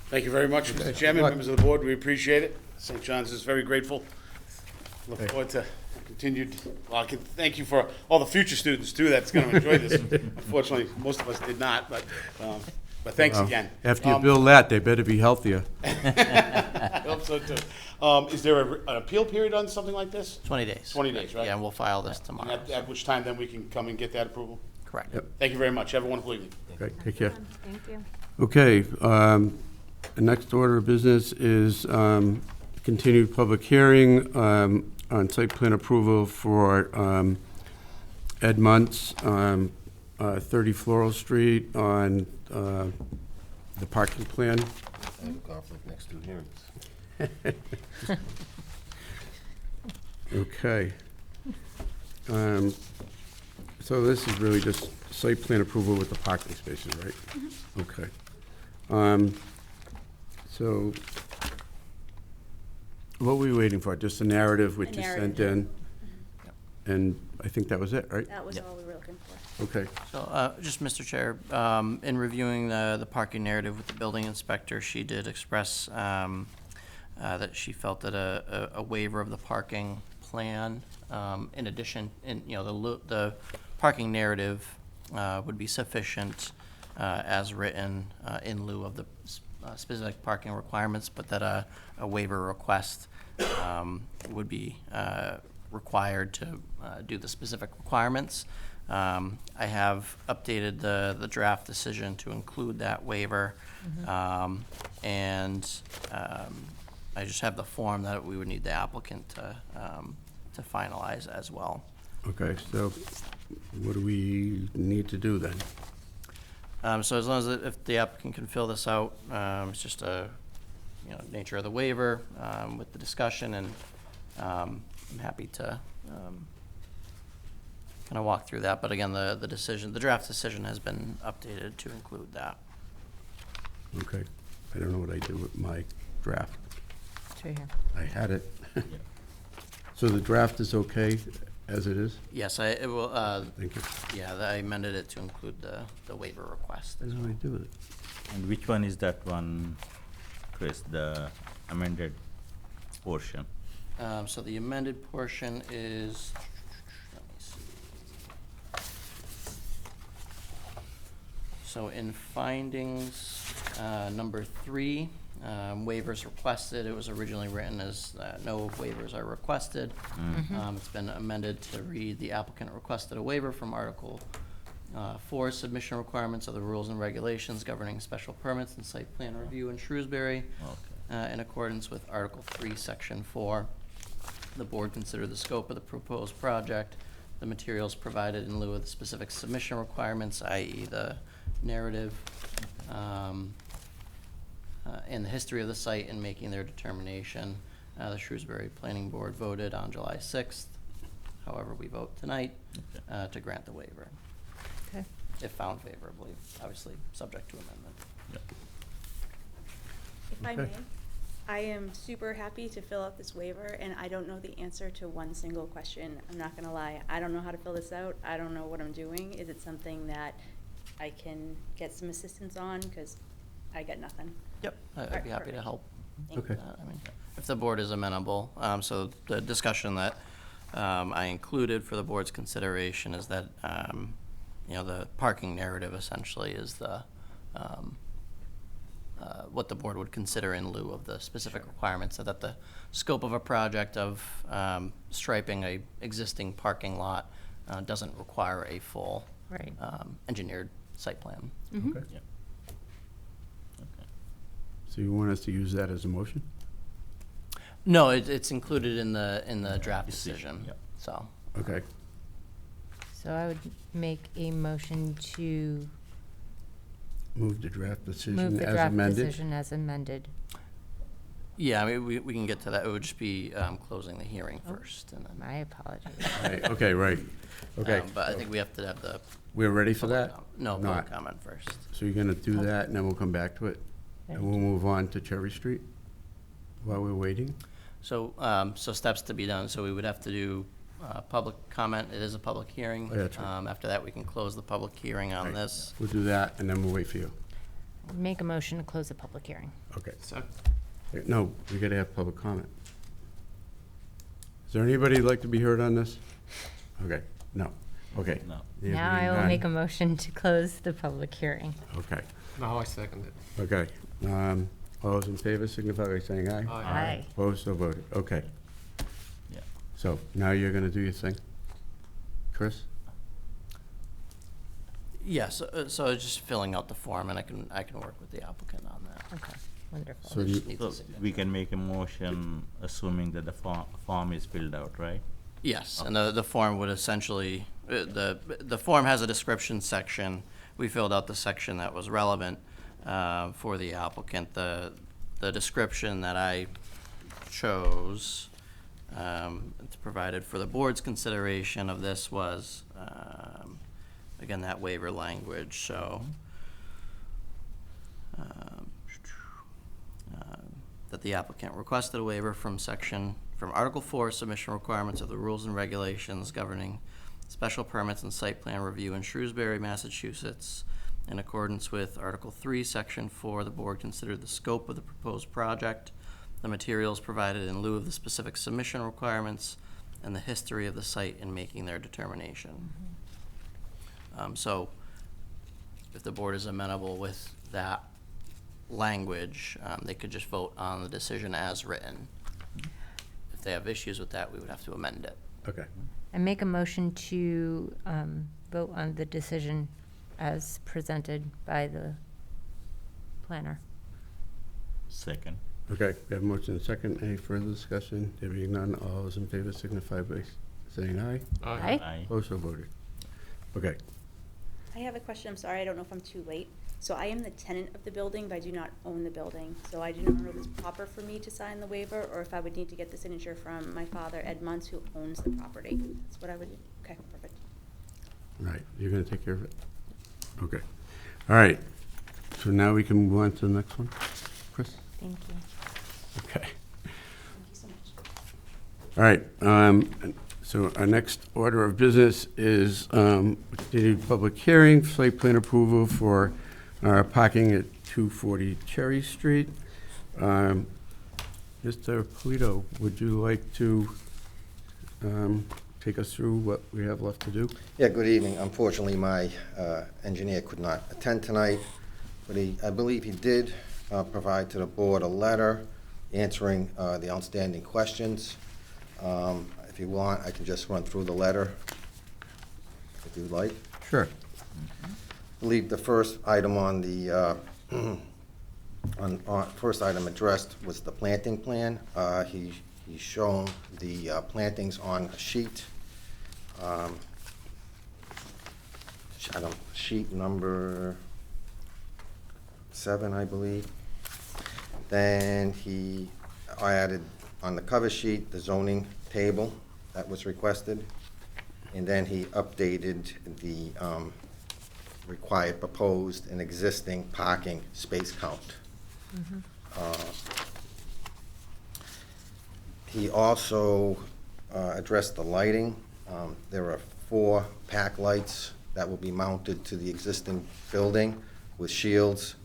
Thank you very much, Mr. Chairman, members of the board, we appreciate it. St. John's is very grateful. Look forward to continued, well, I can thank you for all the future students too that's gonna enjoy this. Unfortunately, most of us did not, but thanks again. After you build that, they better be healthier. I hope so too. Is there an appeal period on something like this? 20 days. 20 days, right? Yeah, and we'll file this And tomorrow. at which time then we can come and get that approval? Correct. Yep. Thank you very much. Have a wonderful evening. Okay, take care. Thank you. Okay, the next order of business is continued public hearing on site plan approval for Ed Muntz, 30 Floral Street on the parking plan. I have a conflict next to hearings. Okay. So this is really just site plan approval with the parking spaces, right? Okay. So what were we waiting for? Just a narrative which A is sent narrative. in? And I think that was it, right? That was all we were looking for. Okay. So, just, Mr. Chair, in reviewing the parking narrative with the building inspector, she did express that she felt that a waiver of the parking plan, in addition, the parking narrative would be sufficient as written in lieu of the specific parking requirements, but that a waiver request would be required to do the specific requirements. I have updated the draft decision to include that waiver. And I just have the form that we would need the applicant to finalize as well. Okay, so what do we need to do then? So as long as, if the applicant can fill this out, it's just nature of the waiver with the discussion, and I'm happy to kind of walk through that. But again, the draft decision has been updated to include that. Okay, I don't know what I did with my draft. It's right here. I had it. So the draft is okay as it is? Yes, it will, Thank you. yeah, I amended it to include the waiver request. What do I do with it? And which one is that one, Chris, the amended portion? So the amended portion is, let me see. So in findings, number 3, waivers requested, it was originally written as no waivers are requested. It's been amended to read, the applicant requested a waiver from Article 4, submission requirements of the rules and regulations governing special permits and site plan review in Shrewsbury. In accordance with Article 3, Section 4, the board considered the scope of the proposed project, the materials provided in lieu of the specific submission requirements, i.e. the narrative, and the history of the site in making their determination. The Shrewsbury Planning Board voted on July 6th. However, we vote tonight to grant the waiver, Okay. if found favorably, obviously, subject to amendment. If I Okay. may, I am super happy to fill out this waiver, and I don't know the answer to one single question. I'm not gonna lie. I don't know how to fill this out. I don't know what I'm doing. Is it something that I can get some assistance on? Because I got nothing. Yep, I'd Alright, be happy to perfect. help. Thank Okay. I mean, if the board is amenable. So the discussion that I included for the board's consideration is that, the parking narrative essentially is the, what the board would consider in lieu of the specific requirements, so that the scope of a project of striping a existing parking lot doesn't require a full Right. engineered site plan. Mhm. Okay. So you want us to use that as a motion? No, it's included in the draft decision, Yep. so. Okay. So I would make a motion to Move the draft move decision the as draft amended? decision as amended. Yeah, I mean, we can get to that. It would just be closing the hearing first, and then. My apologies. Right, okay, right. Okay. But I think we have to have the. We're ready for public that? No, Not. public comment first. So you're gonna do that, and then we'll come back to it? And we'll move on to Cherry Street while we're waiting? So, so steps to be done. So we would have to do public comment. It is a public hearing. Oh, yeah, that's right. After that, we can close the public hearing on Right. this. We'll do that, and then we'll wait for you. Make a motion to close the public hearing. Okay. So, No, we gotta have public comment. Is there anybody who'd like to be heard on this? Okay, no, okay. No. There Now I being will none- make a motion to close the public hearing. Okay, no, I second it. okay. All those in favor signify by saying aye. Aye. Opposed, so voted. Okay. Yeah. So now you're gonna do your thing? Chris? Yes, so it's just filling out the form, and I can work with the applicant on that. Okay, wonderful. So They you, just need the So signature. we can make a motion assuming that the form is filled out, right? Yes, and the form would essentially, the form has a description section. We filled out the section that was relevant for the applicant. The description that I chose, it's provided for the board's consideration of this was, again, that waiver language, so. That the applicant requested a waiver from Article 4 submission requirements of the rules and regulations governing special permits and site plan review in Shrewsbury, Massachusetts. In accordance with Article 3, Section 4, the board considered the scope of the proposed project, the materials provided in lieu of the specific submission requirements, and the history of the site in making their determination. So if the board is amenable with that language, they could just vote on the decision as written. If they have issues with that, we would have to amend it. okay. I make a motion to vote on the decision as presented by the planner. Second. Okay, we have a motion and a second. Any further discussion? There being none, all those in favor signify by saying aye. Aye. Aye. Opposed, so voted. Okay, I have a question. I'm sorry. I don't know if I'm too late. So I am the tenant of the building, but I do not own the building. So I do not know if it's proper for me to sign the waiver, or if I would need to get the signature from my father, Ed Muntz, who owns the property. That's what I would do. Okay, perfect. all right, you're gonna take care of it? Okay, all right. So now we can move on to the next one. Chris? Thank you. Okay. Thank you so much. All right, so our next order of business is continued public hearing, site plan approval for parking at 240 Cherry Street. Mr. Polito, would you like to take us through what we have left to do? Yeah, good evening. Unfortunately, my engineer could not attend tonight, but I believe he did provide to the board a letter answering the outstanding questions. If you want, I can just run through the letter, if you'd like. Sure. I believe the first item on the, first item addressed was the planting plan. He's shown the plantings on a sheet. Sheet number 7, I believe. Then he added on the cover sheet the zoning table that was requested. And then he updated the required proposed and existing parking space count. He also addressed the lighting. There are 4 pack lights that will be mounted to the existing building with shields.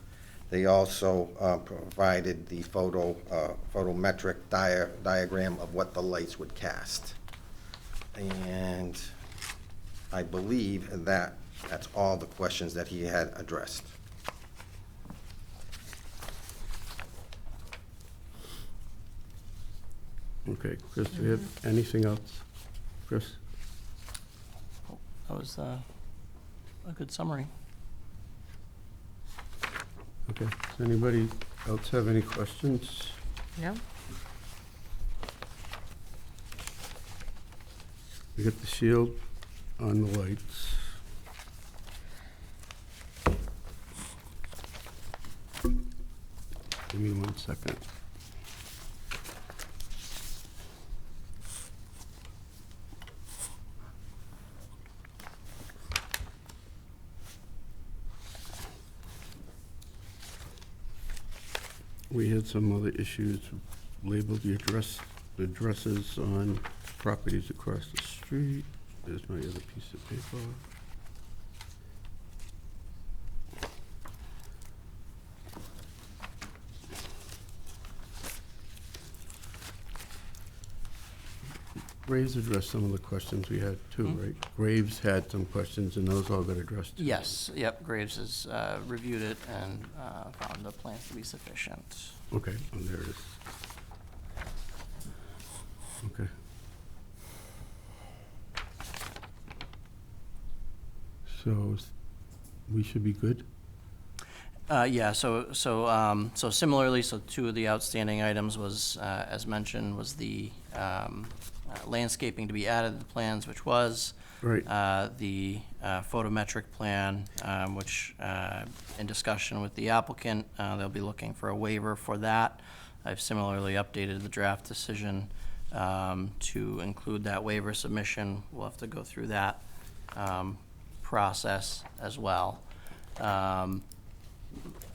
They also provided the photometric diagram of what the lights would cast. And I believe that's all the questions that he had addressed. Okay, Chris, do you have anything else? Chris? That was a good summary. Okay, does anybody else have any questions? No? We got the shield on the lights. Give me 1 second. We had some other issues labeled the addresses on properties across the street. There's my other piece of paper. Graves addressed some of the questions we had too, right? Graves had some questions and those all got addressed. Yes, yep, Graves has reviewed it and found the plans to be sufficient. Okay, oh, there it is. Okay. So we should be good? Yeah, so similarly, so 2 of the outstanding items was, as mentioned, was the landscaping to be added to the plans, which was. Right. The photometric plan, which in discussion with the applicant, they'll be looking for a waiver for that. I've similarly updated the draft decision to include that waiver submission. We'll have to go through that process as well.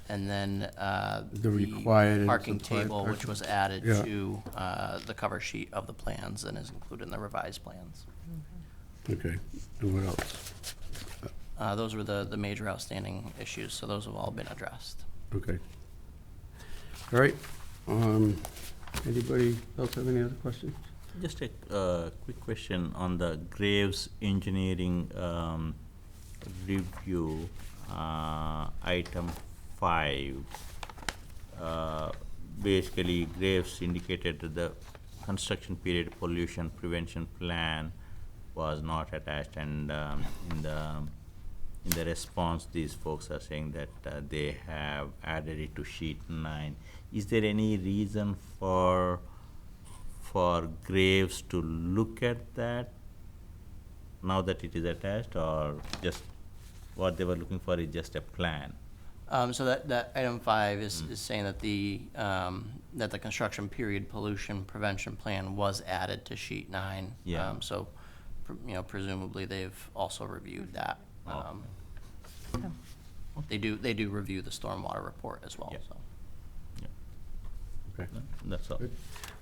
And then The required and parking supplied table, which parking. was added Yeah. to the cover sheet of the plans and is included in the revised plans. Okay, and what else? Those were the major outstanding issues, so those have all been addressed. Okay. All right, anybody else have any other questions? Just a quick question on the Graves Engineering review, item 5. Basically, Graves indicated that the construction period pollution prevention plan was not attached, and in the response, these folks are saying that they have added it to sheet 9. Is there any reason for Graves to look at that now that it is attached, or just what they were looking for is just a plan? So that item 5 is saying that the construction period pollution prevention plan was added to sheet 9. Yeah. So, presumably they've also reviewed that. They do review the stormwater report as well, Yeah. so. Okay. That's all. Good.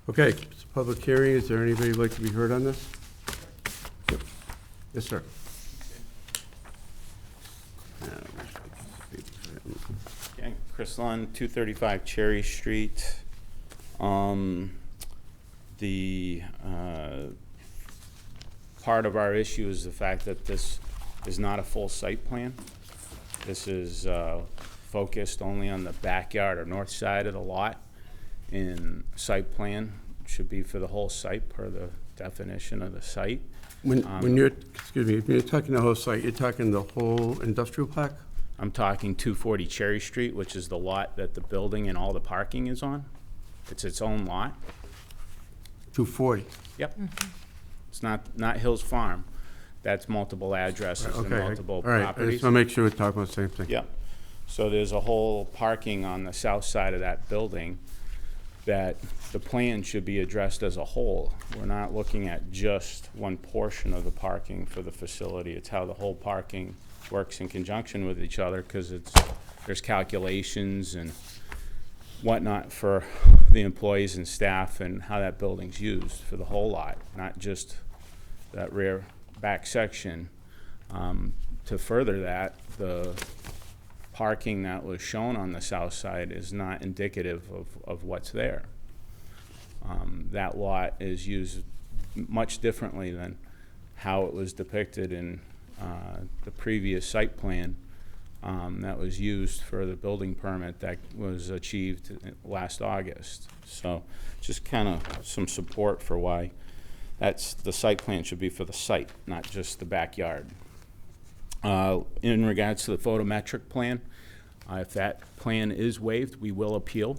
Okay, it's a public hearing. Is there anybody who'd like to be heard on this? Yep. Yes, sir. Yeah, Chris Lund, 235 Cherry Street. The part of our issue is the fact that this is not a full site plan. This is focused only on the backyard or north side of the lot. And site plan should be for the whole site per the definition of the site. When you're, excuse me, when you're talking the whole site, you're talking the whole industrial park? I'm talking 240 Cherry Street, which is the lot that the building and all the parking is on. It's its own lot. 240? Yep. It's not Hills Farm. That's multiple addresses and Okay, multiple all right, I properties. just want to make sure we're talking about the same thing. Yep. So there's a whole parking on the south side of that building that the plan should be addressed as a whole. We're not looking at just one portion of the parking for the facility. It's how the whole parking works in conjunction with each other, because there's calculations and whatnot for the employees and staff and how that building's used for the whole lot, not just that rear back section. To further that, the parking that was shown on the south side is not indicative of what's there. That lot is used much differently than how it was depicted in the previous site plan that was used for the building permit that was achieved last August. So just kind of some support for why the site plan should be for the site, not just the backyard. In regards to the photometric plan, if that plan is waived, we will appeal.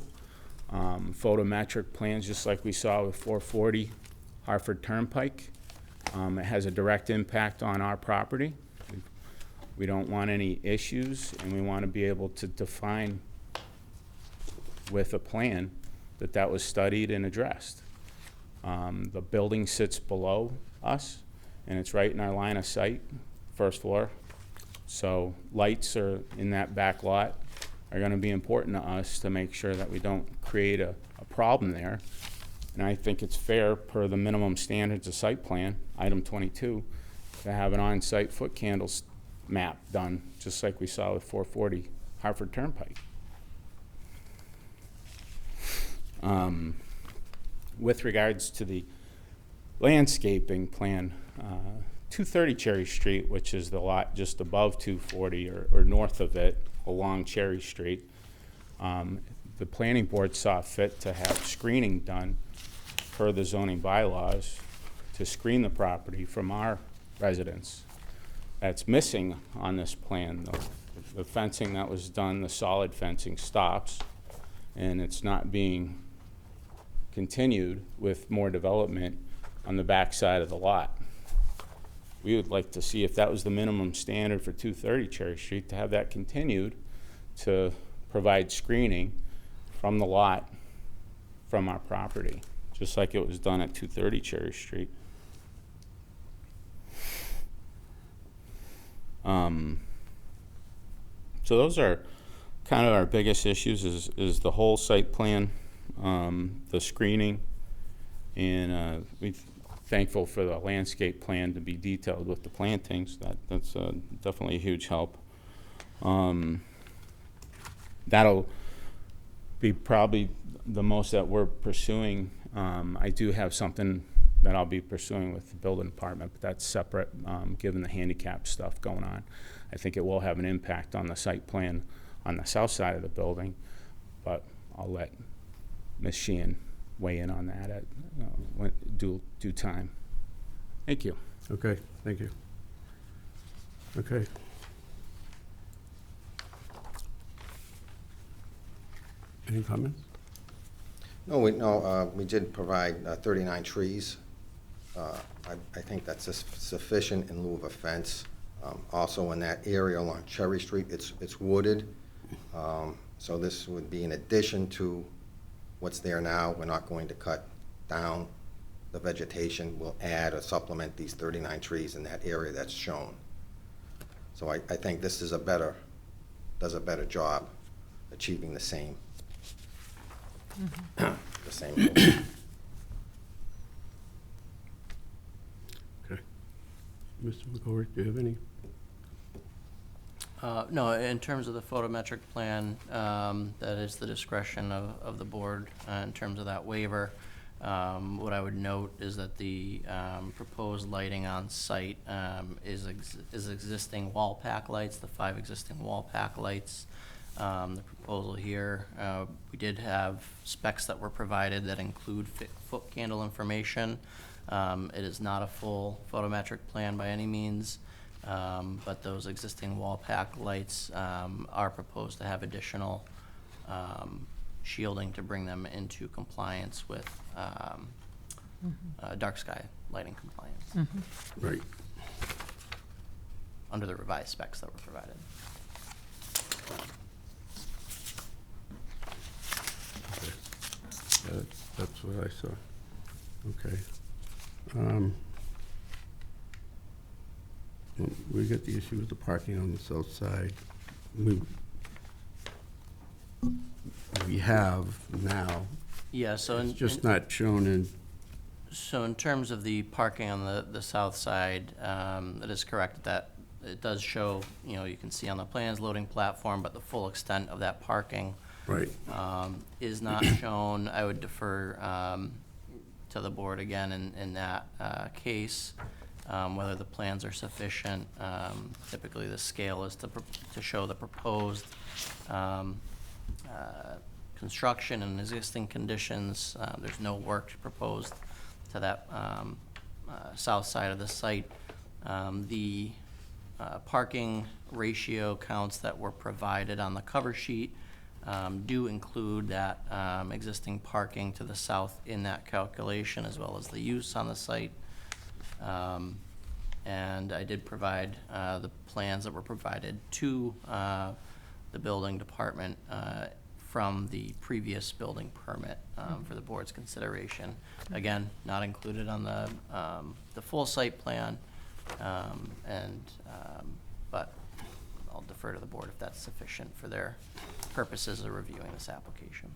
Photometric plans, just like we saw with 440 Hartford Turnpike, it has a direct impact on our property. We don't want any issues, and we want to be able to define with a plan that was studied and addressed. The building sits below us, and it's right in our line of sight, first floor. So lights are in that back lot are going to be important to us to make sure that we don't create a problem there. And I think it's fair, per the minimum standards of site plan, item 22, to have an on-site foot candles map done, just like we saw with 440 Hartford Turnpike. With regards to the landscaping plan, 230 Cherry Street, which is the lot just above 240 or north of it along Cherry Street, the planning board saw fit to have screening done per the zoning bylaws to screen the property from our residents. That's missing on this plan. The fencing that was done, the solid fencing, stops, and it's not being continued with more development on the back side of the lot. We would like to see, if that was the minimum standard for 230 Cherry Street, to have that continued to provide screening from the lot from our property, just like it was done at 230 Cherry Street. So those are kind of our biggest issues, is the whole site plan, the screening, and we're thankful for the landscape plan to be detailed with the plantings. That's definitely a huge help. That'll be probably the most that we're pursuing. I do have something that I'll be pursuing with the building department, but that's separate, given the handicap stuff going on. I think it will have an impact on the site plan on the south side of the building, but I'll let Ms. Sheehan weigh in on that at due time. Thank you. Okay, thank you. Okay. Any comments? No, we did provide 39 trees. I think that's sufficient in lieu of a fence. Also in that area along Cherry Street, it's wooded. So this would be in addition to what's there now. We're not going to cut down the vegetation. We'll add or supplement these 39 trees in that area that's shown. So I think this is does a better job achieving the same. The same goal. Okay. Mr. McCord, do you have any? No, in terms of the photometric plan, that is the discretion of the board in terms of that waiver. What I would note is that the proposed lighting on site is existing wall pack lights, the 5 existing wall pack lights. The proposal here, we did have specs that were provided that include foot candle information. It is not a full photometric plan by any means, but those existing wall pack lights are proposed to have additional shielding to bring them into compliance with dark sky lighting compliance Right. under the revised specs that were provided. That's what I saw. Okay. Well, we got the issue with the parking on the south side. We have now. Yeah, so It's just not shown in, So in terms of the parking on the south side, it is correct that it does show, you can see on the plans, loading platform, but the full extent of that parking right. is not shown. I would defer to the board again in that case, whether the plans are sufficient. Typically, the scale is to show the proposed construction and existing conditions. There's no work proposed to that south side of the site. The parking ratio counts that were provided on the cover sheet do include that existing parking to the south in that calculation, as well as the use on the site. And I did provide the plans that were provided to the building department from the previous building permit for the board's consideration. Again, not included on the full site plan, but I'll defer to the board if that's sufficient for their purposes of reviewing this application.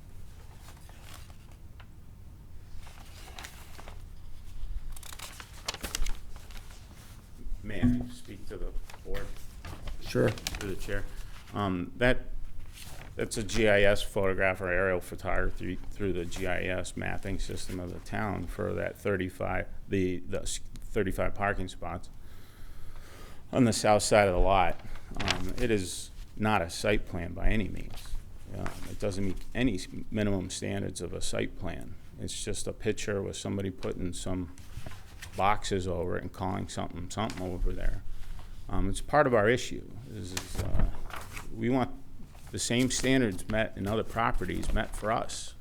May I speak to the board? Sure. To the chair. That's a GIS photograph or aerial photography through the GIS mapping system of the town for that 35 parking spots on the south side of the lot. It is not a site plan by any means. It doesn't meet any minimum standards of a site plan. It's just a picture with somebody putting some boxes over it and calling something over there. It's part of our issue. We want the same standards met in other properties met for us.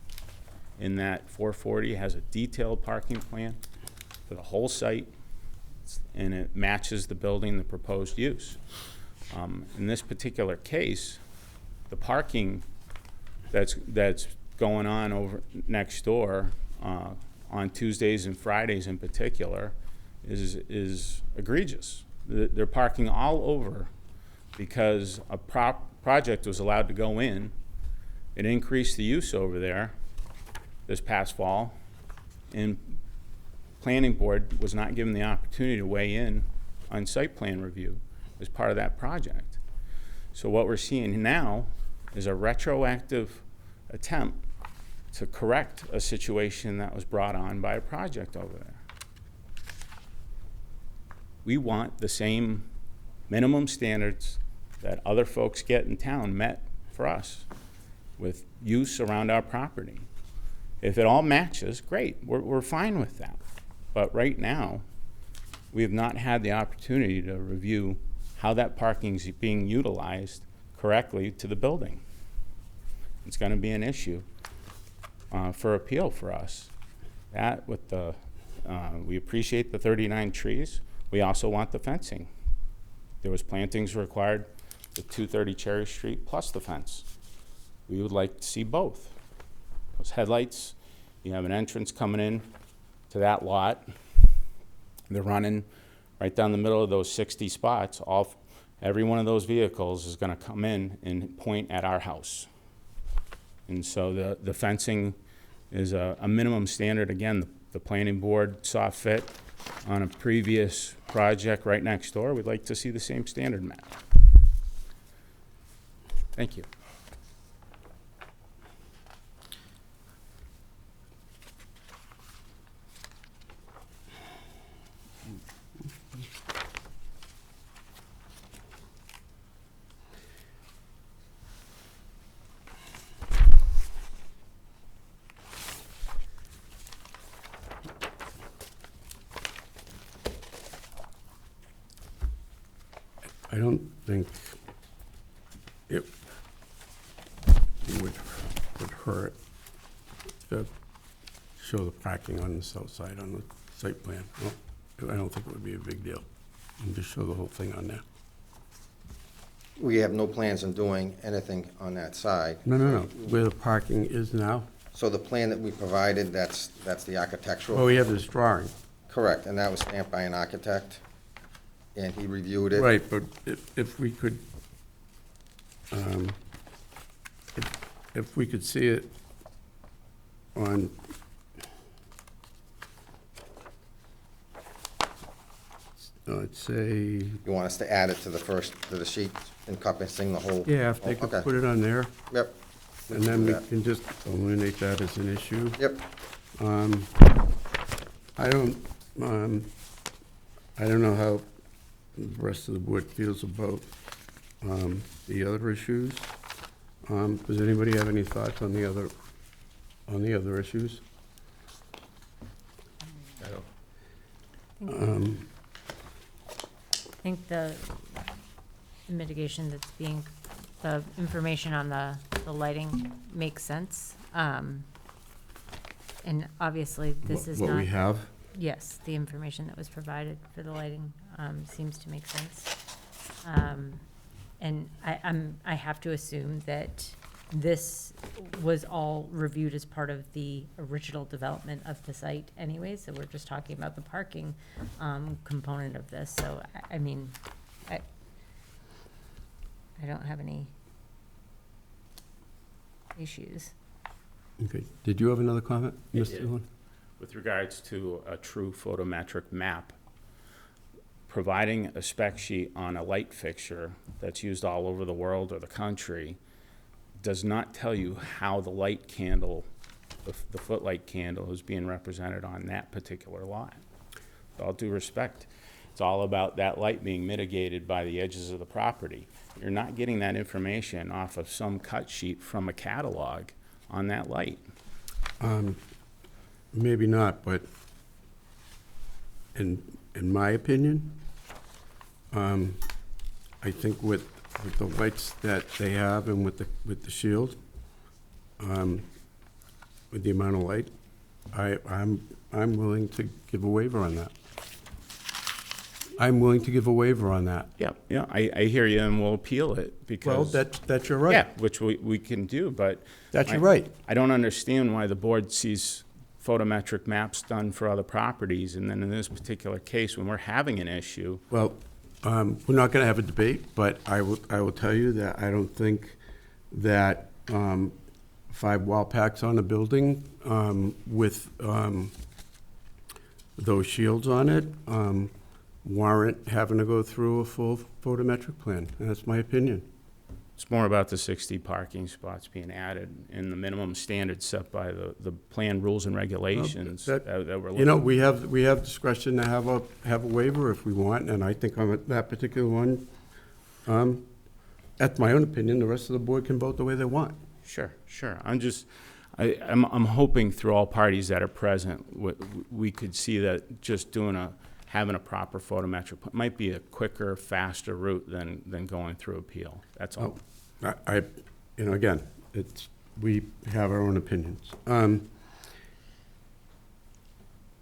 In that 440 has a detailed parking plan for the whole site, and it matches the building, the proposed use. In this particular case, the parking that's going on over next door on Tuesdays and Fridays in particular is egregious. They're parking all over because a project was allowed to go in. It increased the use over there this past fall, and planning board was not given the opportunity to weigh in on site plan review as part of that project. So what we're seeing now is a retroactive attempt to correct a situation that was brought on by a project over there. We want the same minimum standards that other folks get in town met for us with use around our property. If it all matches, great, we're fine with that. But right now, we have not had the opportunity to review how that parking is being utilized correctly to the building. It's going to be an issue for appeal for us. That with the, we appreciate the 39 trees. We also want the fencing. There was plantings required at 230 Cherry Street plus the fence. We would like to see both. Those headlights, you have an entrance coming in to that lot. They're running right down the middle of those 60 spots. Every one of those vehicles is going to come in and point at our house. And so the fencing is a minimum standard. Again, the planning board saw fit on a previous project right next door. We'd like to see the same standard met. Thank you. I don't think it would hurt to show the parking on the south side on the site plan. No, I don't think it would be a big deal. And just show the whole thing on there. We have no plans on doing anything on that side. No, where the parking is now. So the plan that we provided, that's the architectural. Oh, we have this drawing. Correct, and that was stamped by an architect, and he reviewed it. Right, but if we could, if we could see it on, let's say, You want us to add it to the sheet encompassing the whole? yeah, if they could Okay. put it on there, Yep. and then we Yeah. can just eliminate that as an issue. Yep. I don't know how the rest of the board feels about the other issues. Does anybody have any thoughts on the other issues? I think the mitigation that's being, the information on the lighting makes sense. And obviously, this is not. What we have? Yes, the information that was provided for the lighting seems to make sense. And I have to assume that this was all reviewed as part of the original development of the site anyway, so we're just talking about the parking component of this. So, I mean, I don't have any issues. Okay, did you have another comment, I Mr. did. Dillon? With regards to a true photometric map, providing a spec sheet on a light fixture that's used all over the world or the country does not tell you how the light candle, the footlight candle is being represented on that particular lot. With all due respect, it's all about that light being mitigated by the edges of the property. You're not getting that information off of some cut sheet from a catalog on that light. Maybe not, but in my opinion, I think with the lights that they have and with the shield, with the amount of light, I'm willing to give a waiver on that. I'm willing to give a waiver on that. Yeah, I hear you, and we'll appeal it because. Well, that's your right. Yeah, which we can do, but. That's your right. I don't understand why the board sees photometric maps done for other properties, and then in this particular case, when we're having an issue. Well, we're not going to have a debate, but I will tell you that I don't think that 5 wall packs on a building with those shields on it warrant having to go through a full photometric plan. And that's my opinion. It's more about the 60 parking spots being added and the minimum standards set by the plan rules and regulations that we're looking. You know, we have discretion to have a waiver if we want, and I think on that particular one, that's my own opinion. The rest of the board can vote the way they want. Sure. I'm hoping through all parties that are present, we could see that just having a proper photometric might be a quicker, faster route than going through appeal. That's all. Again, we have our own opinions.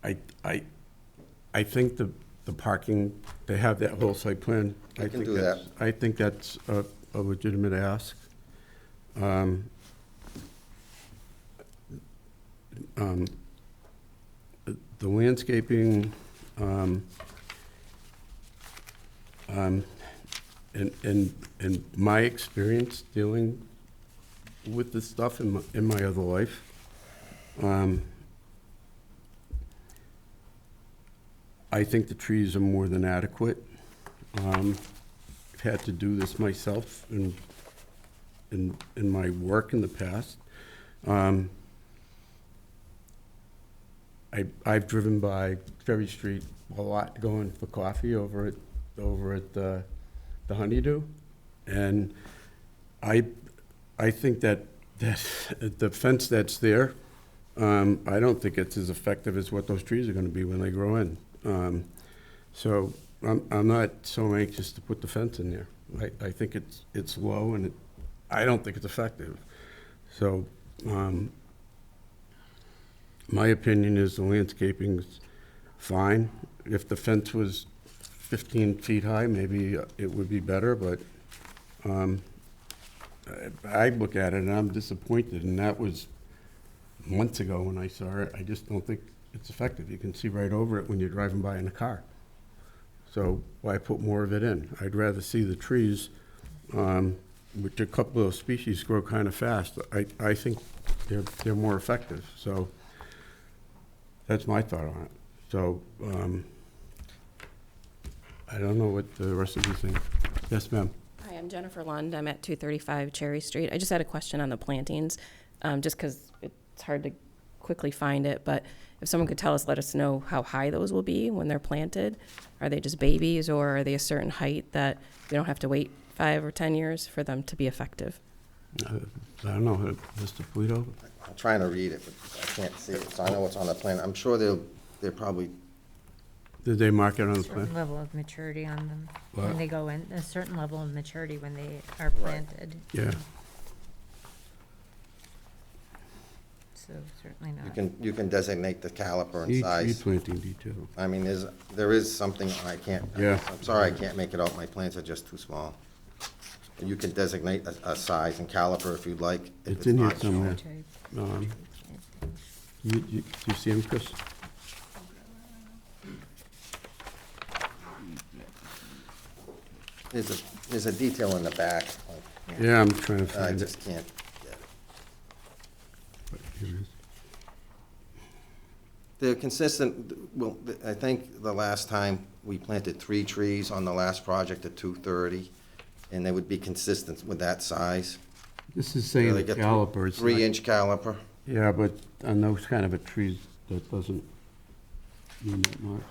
I think the parking, they have that whole site plan. I can do that. I think that's a legitimate ask. The landscaping, in my experience dealing with this stuff in my other life, I think the trees are more than adequate. I've had to do this myself, and in my work in the past. I've driven by Ferry Street a lot going for coffee over at the Honeydew. And I think that the fence that's there, I don't think it's as effective as what those trees are gonna be when they grow in. So I'm not so anxious to put the fence in there. I think it's low and I don't think it's effective. So, my opinion is the landscaping's fine. If the fence was 15 feet high, maybe it would be better, but I look at it and I'm disappointed, and that was months ago when I saw it. I just don't think it's effective. You can see right over it when you're driving by in a car. So why put more of it in? I'd rather see the trees, which a couple of species grow kind of fast. I think they're more effective, so that's my thought on it. So, I don't know what the rest of you think. Yes, ma'am? Hi, I'm Jennifer Lund. I'm at 235 Cherry Street. I just had a question on the plantings, just because it's hard to quickly find it, but if someone could tell us, let us know how high those will be when they're planted. Are they just babies, or are they a certain height that we don't have to wait 5 or 10 years for them to be effective? I don't know, Mr. Polito? I'm trying to read it, but I can't see it, so I know what's on the plan. I'm sure they're probably, Did they mark it on the plan? Certain level of maturity on them What? when they go in, a certain level of maturity when they are planted. Yeah. So certainly not. you can designate the caliper and Tree size. planting detail. I mean, there is something I can't, Yeah. I'm sorry, I can't make it out. My plans are just too small. And you can designate a size and caliper if you'd like. if It's in here not shown. somewhere. Do you see him, Chris? There's a detail in the back. Yeah, I'm trying to I find it. just can't get it. Here it is. They're consistent, well, I think the last time we planted 3 trees on the last project at 230, and they would be consistent with that size. This is saying They the get caliper. It's not- 3-inch caliper. Yeah, but on those kind of a trees, that doesn't mean that much.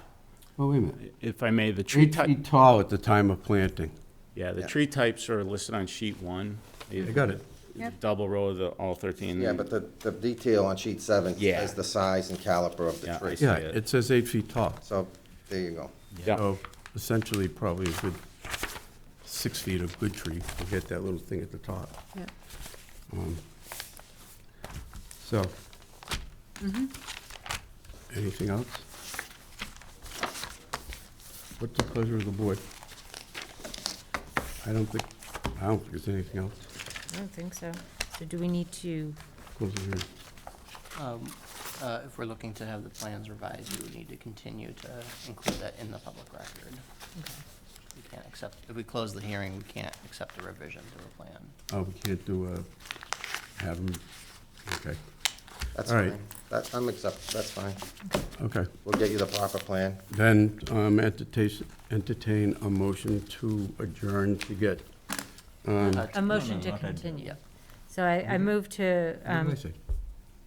Oh, wait a minute. If I may, the tree 8 type, feet tall at the time of planting. yeah, the Yeah. tree types are listed on sheet 1. I got it. Double row of all 13. Yeah, but the detail on sheet 7 Yeah. says the size and caliper of the Yeah, I tree. see Yeah, it. it says 8 feet tall. So, there you go. Yeah. So essentially, probably a good 6 feet of good tree to get that little thing at the top. Yep. So. Anything else? What's the pleasure of the board? I don't think there's anything else. I don't think so. So do we need to, Close the hearing. If we're looking to have the plans revised, we would need to continue to include that in the public record. We can't accept, if we close the hearing, we can't accept a revision to the plan. Oh, we can't do have them, okay, That's All right. fine. That's fine. okay. We'll get you the proper plan. Then entertain a motion to adjourn to get, a motion to not at- continue? Yeah. So I move to, what did I say?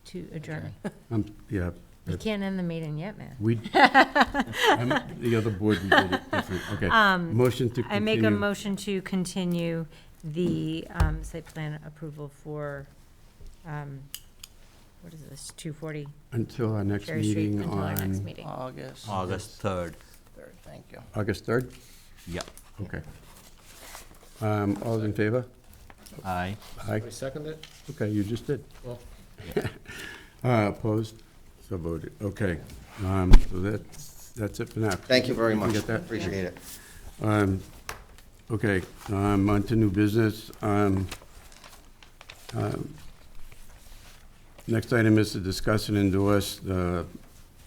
to adjourn. Yeah, You can't end the meeting yet, man. the other board, we did it different, okay. Motion to continue. I make a motion to continue the site plan approval for, what is this, 240 Until our next Cherry Street, meeting until our next on meeting. August 3rd. 3rd, thank you. August 3rd? Yeah. Okay. All those in favor? Aye. Aye. I second it? Okay, you just did. Well, Opposed? So voted. Okay. So that's it for now. Thank you very can much. get that? Appreciate it. Okay, on to new business. Next item is to discuss and endorse the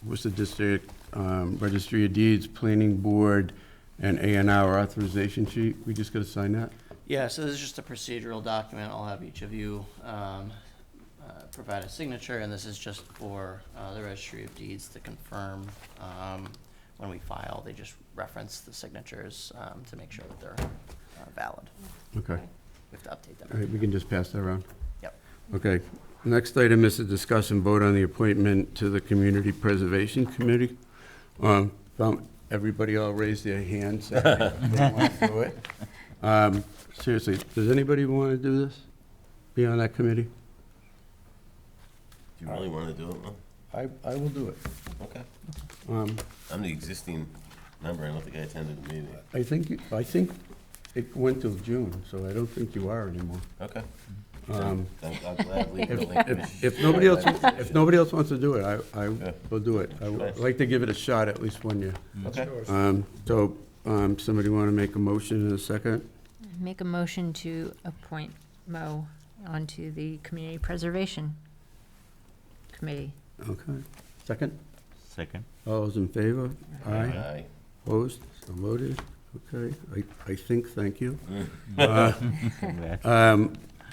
Worcester District Registry of Deeds, Planning Board, and A&R authorization sheet. We just gotta sign that? Yeah, so this is just a procedural document. I'll have each of you provide a signature, and this is just for the Registry of Deeds to confirm when we file. They just reference the signatures to make sure that they're valid. Okay. We have to update them. All right, we can just pass that around. Yep. Okay. Next item is to discuss and vote on the appointment to the Community Preservation Committee. Everybody all raised their hands. They want to do it. Seriously, does anybody want to do this? Be on that committee? Do you really want to do it, Lou? I will do it. Okay. Um, I'm the existing member, I don't think I attended the meeting. I think it went till June, so I don't think you are anymore. Okay. Um, I'll gladly relinquish. If nobody else wants to do it, I will do it. I would like to give it a shot at least 1 year. Okay. Somebody want to make a motion in a second? Make a motion to appoint Mo onto the Community Preservation Committee. Okay. Second? Second. All those in favor? Aye. Opposed? So voted. Okay, I think, thank you. Congrats.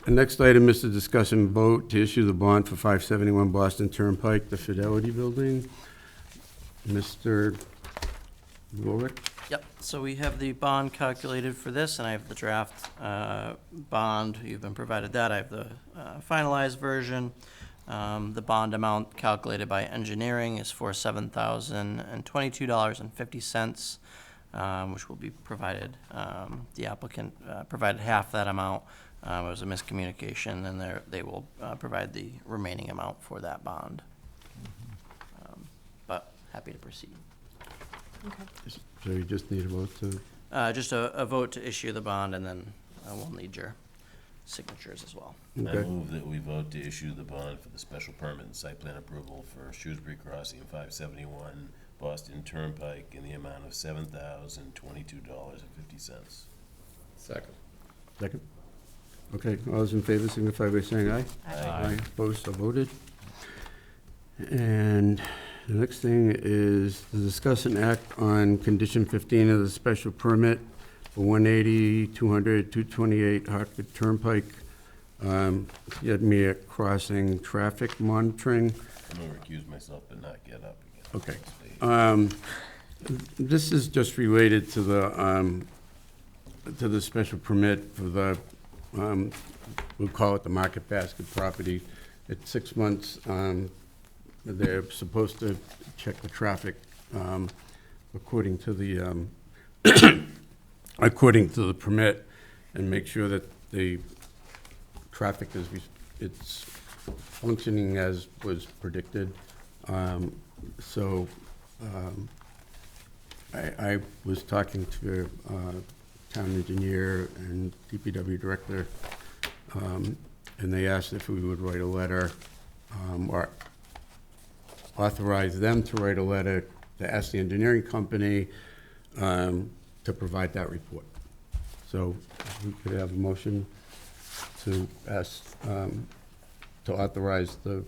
The next item is to discuss and vote to issue the bond for 571 Boston Turnpike, the Fidelity Building. Mr. Lorick? Yep, so we have the bond calculated for this, and I have the draft bond. You've been provided that. I have the finalized version. The bond amount calculated by engineering is for $7,022.50, which will be provided. The applicant provided half that amount. It was a miscommunication, and they will provide the remaining amount for that bond. But happy to proceed. So you just need a vote to, Just a vote to issue the bond, and then we'll need your signatures as well. I okay. move that we vote to issue the bond for the special permit and site plan approval for Shrewsbury Crossing 571 Boston Turnpike in the amount of $7,022.50. Second. Second? Okay, all those in favor signify by saying aye. Aye. Opposed, so voted. And the next thing is to discuss and act on condition 15 of the special permit for 180, 200, 228 Hartford Turnpike, Yedmere Crossing traffic monitoring. I'm going to recuse myself but not get up again. Okay. This is just related to the special permit for the, we'll call it the Market Basket property. It's 6 months. They're supposed to check the traffic according to the according to the permit and make sure that the traffic is it's functioning as was predicted. I was talking to town engineer and DPW director, and they asked if we would write a letter or authorize them to write a letter to ask the engineering company to provide that report. So if we could have a motion to ask, to authorize the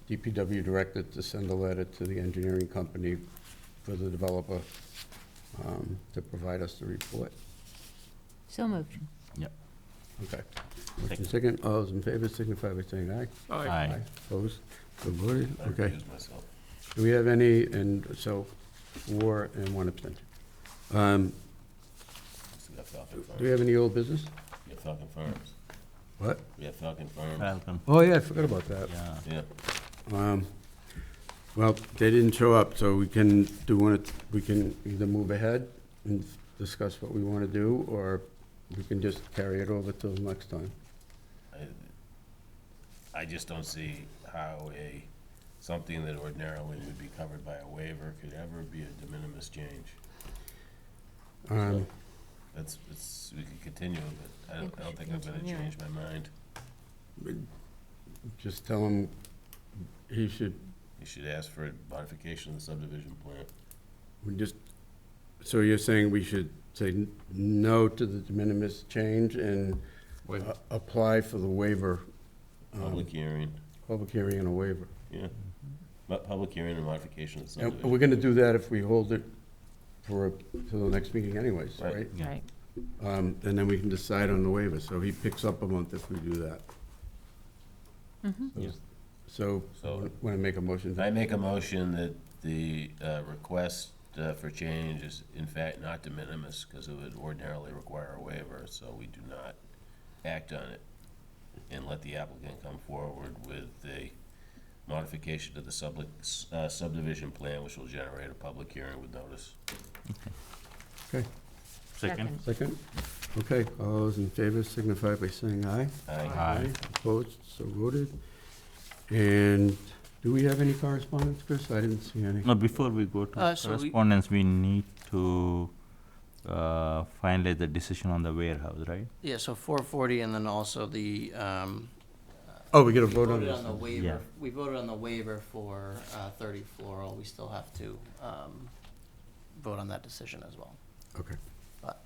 DPW director to send a letter to the engineering company for the developer to provide us the report. So moved. Yep. Okay. Motion second, all those in favor signify by saying aye. Aye. Opposed? So voted, I okay. recuse myself. Do we have any, and so 4 and 1 abstention. So we have Falcon Do we have Farms. any old business? We have Falcon Farms. What? We have Falcon Farms. Welcome. Oh, yeah, I forgot about that. Yeah. Yeah. Well, they didn't show up, so we can we can either move ahead and discuss what we want to do, or we can just carry it over till next time. I just don't see how something that ordinarily would be covered by a waiver could ever be a de minimis change. We could continue, but I don't think I'm gonna change my mind. Just tell him he should, You should ask for a modification of the subdivision plan. so you're saying we should say no to the de minimis change and apply for the waiver? Public hearing, Public hearing and a waiver. yeah. But public hearing and modification of the And subdivision. we're gonna do that if we hold it till the next meeting anyways, Right. right? Right. And then we can decide on the waiver, so he picks up a month if we do that. Mm-hmm. So, want to make a motion? I make a motion that the request for change is in fact not de minimis, because it would ordinarily require a waiver, so we do not act on it and let the applicant come forward with a modification to the subdivision plan, which will generate a public hearing with notice. Okay, Second. second? Okay, all those in favor signify by saying aye. Aye. Opposed, so voted. And do we have any correspondence, Chris? I didn't see any. No, before we go to So we- correspondence, we need to finalize the decision on the warehouse, right? Yeah, so 440, and then also the, Oh, we gotta we vote on voted this. on the one. waiver, Yeah. we voted on the waiver for 30 Floral. We still have to vote on that decision as well. Okay. But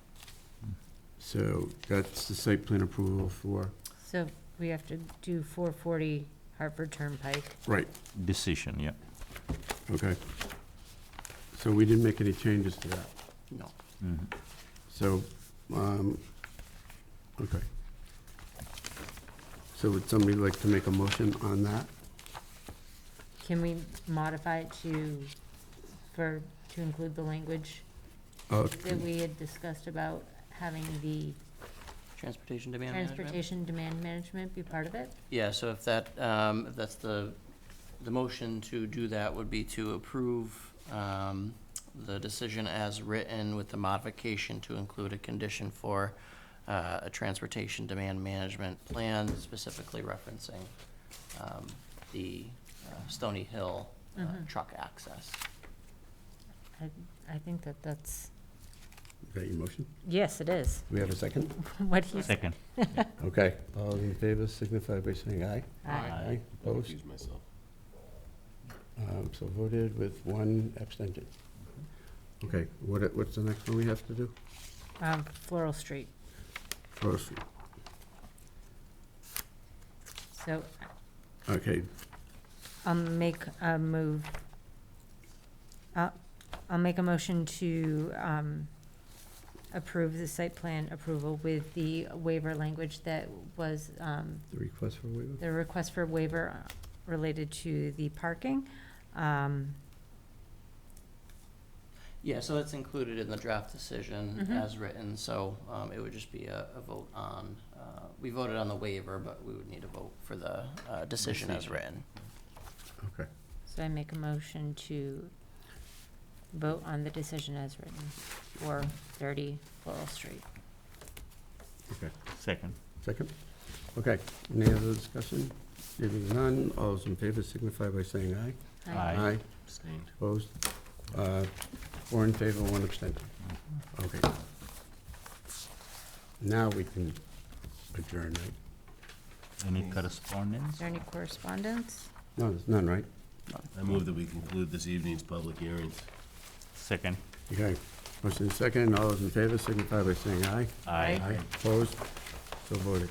So that's the site plan approval for, So we have to do 440 Hartford Turnpike. right, Decision, yeah. okay. So we didn't make any changes to that. no. Mhm. So, okay. So would somebody like to make a motion on that? Can we modify it to include the language Oh, that we had discussed about having the Transportation demand management? transportation demand management be part of it? Yeah, so if that, if that's the motion to do that would be to approve the decision as written with the modification to include a condition for a transportation demand management plan, specifically referencing the Stony Hill truck access. I think that's, Is that your motion? yes, it is. Do we have a second? What do you? Second. Okay, all in favor signify by saying aye. Aye. Opposed? Excuse myself. So voted with one abstention. Okay, what's the next one we have to do? Floral Street. First, So okay, I'll make a move. I'll make a motion to approve the site plan approval with the waiver language that was the request for waiver? the request for waiver related to the parking. Yeah, so that's included in the draft decision Mhm. as written, so it would just be a vote on, we voted on the waiver, but we would need a vote for the decision as written. Okay, So I make a motion to vote on the decision as written for 30 Floral Street. okay. Second. Second? Okay, any other discussion? Hearing none, all those in favor signify by saying aye. Aye. Abstained. Opposed? 4 in favor, 1 abstention. Okay. Now we can adjourn, right? Any correspondence? Is there any correspondence? No, there's none, right? I move that we conclude this evening's public hearings. Second. Okay, motion is second, all those in favor signify by saying aye. Aye. Opposed? So voted.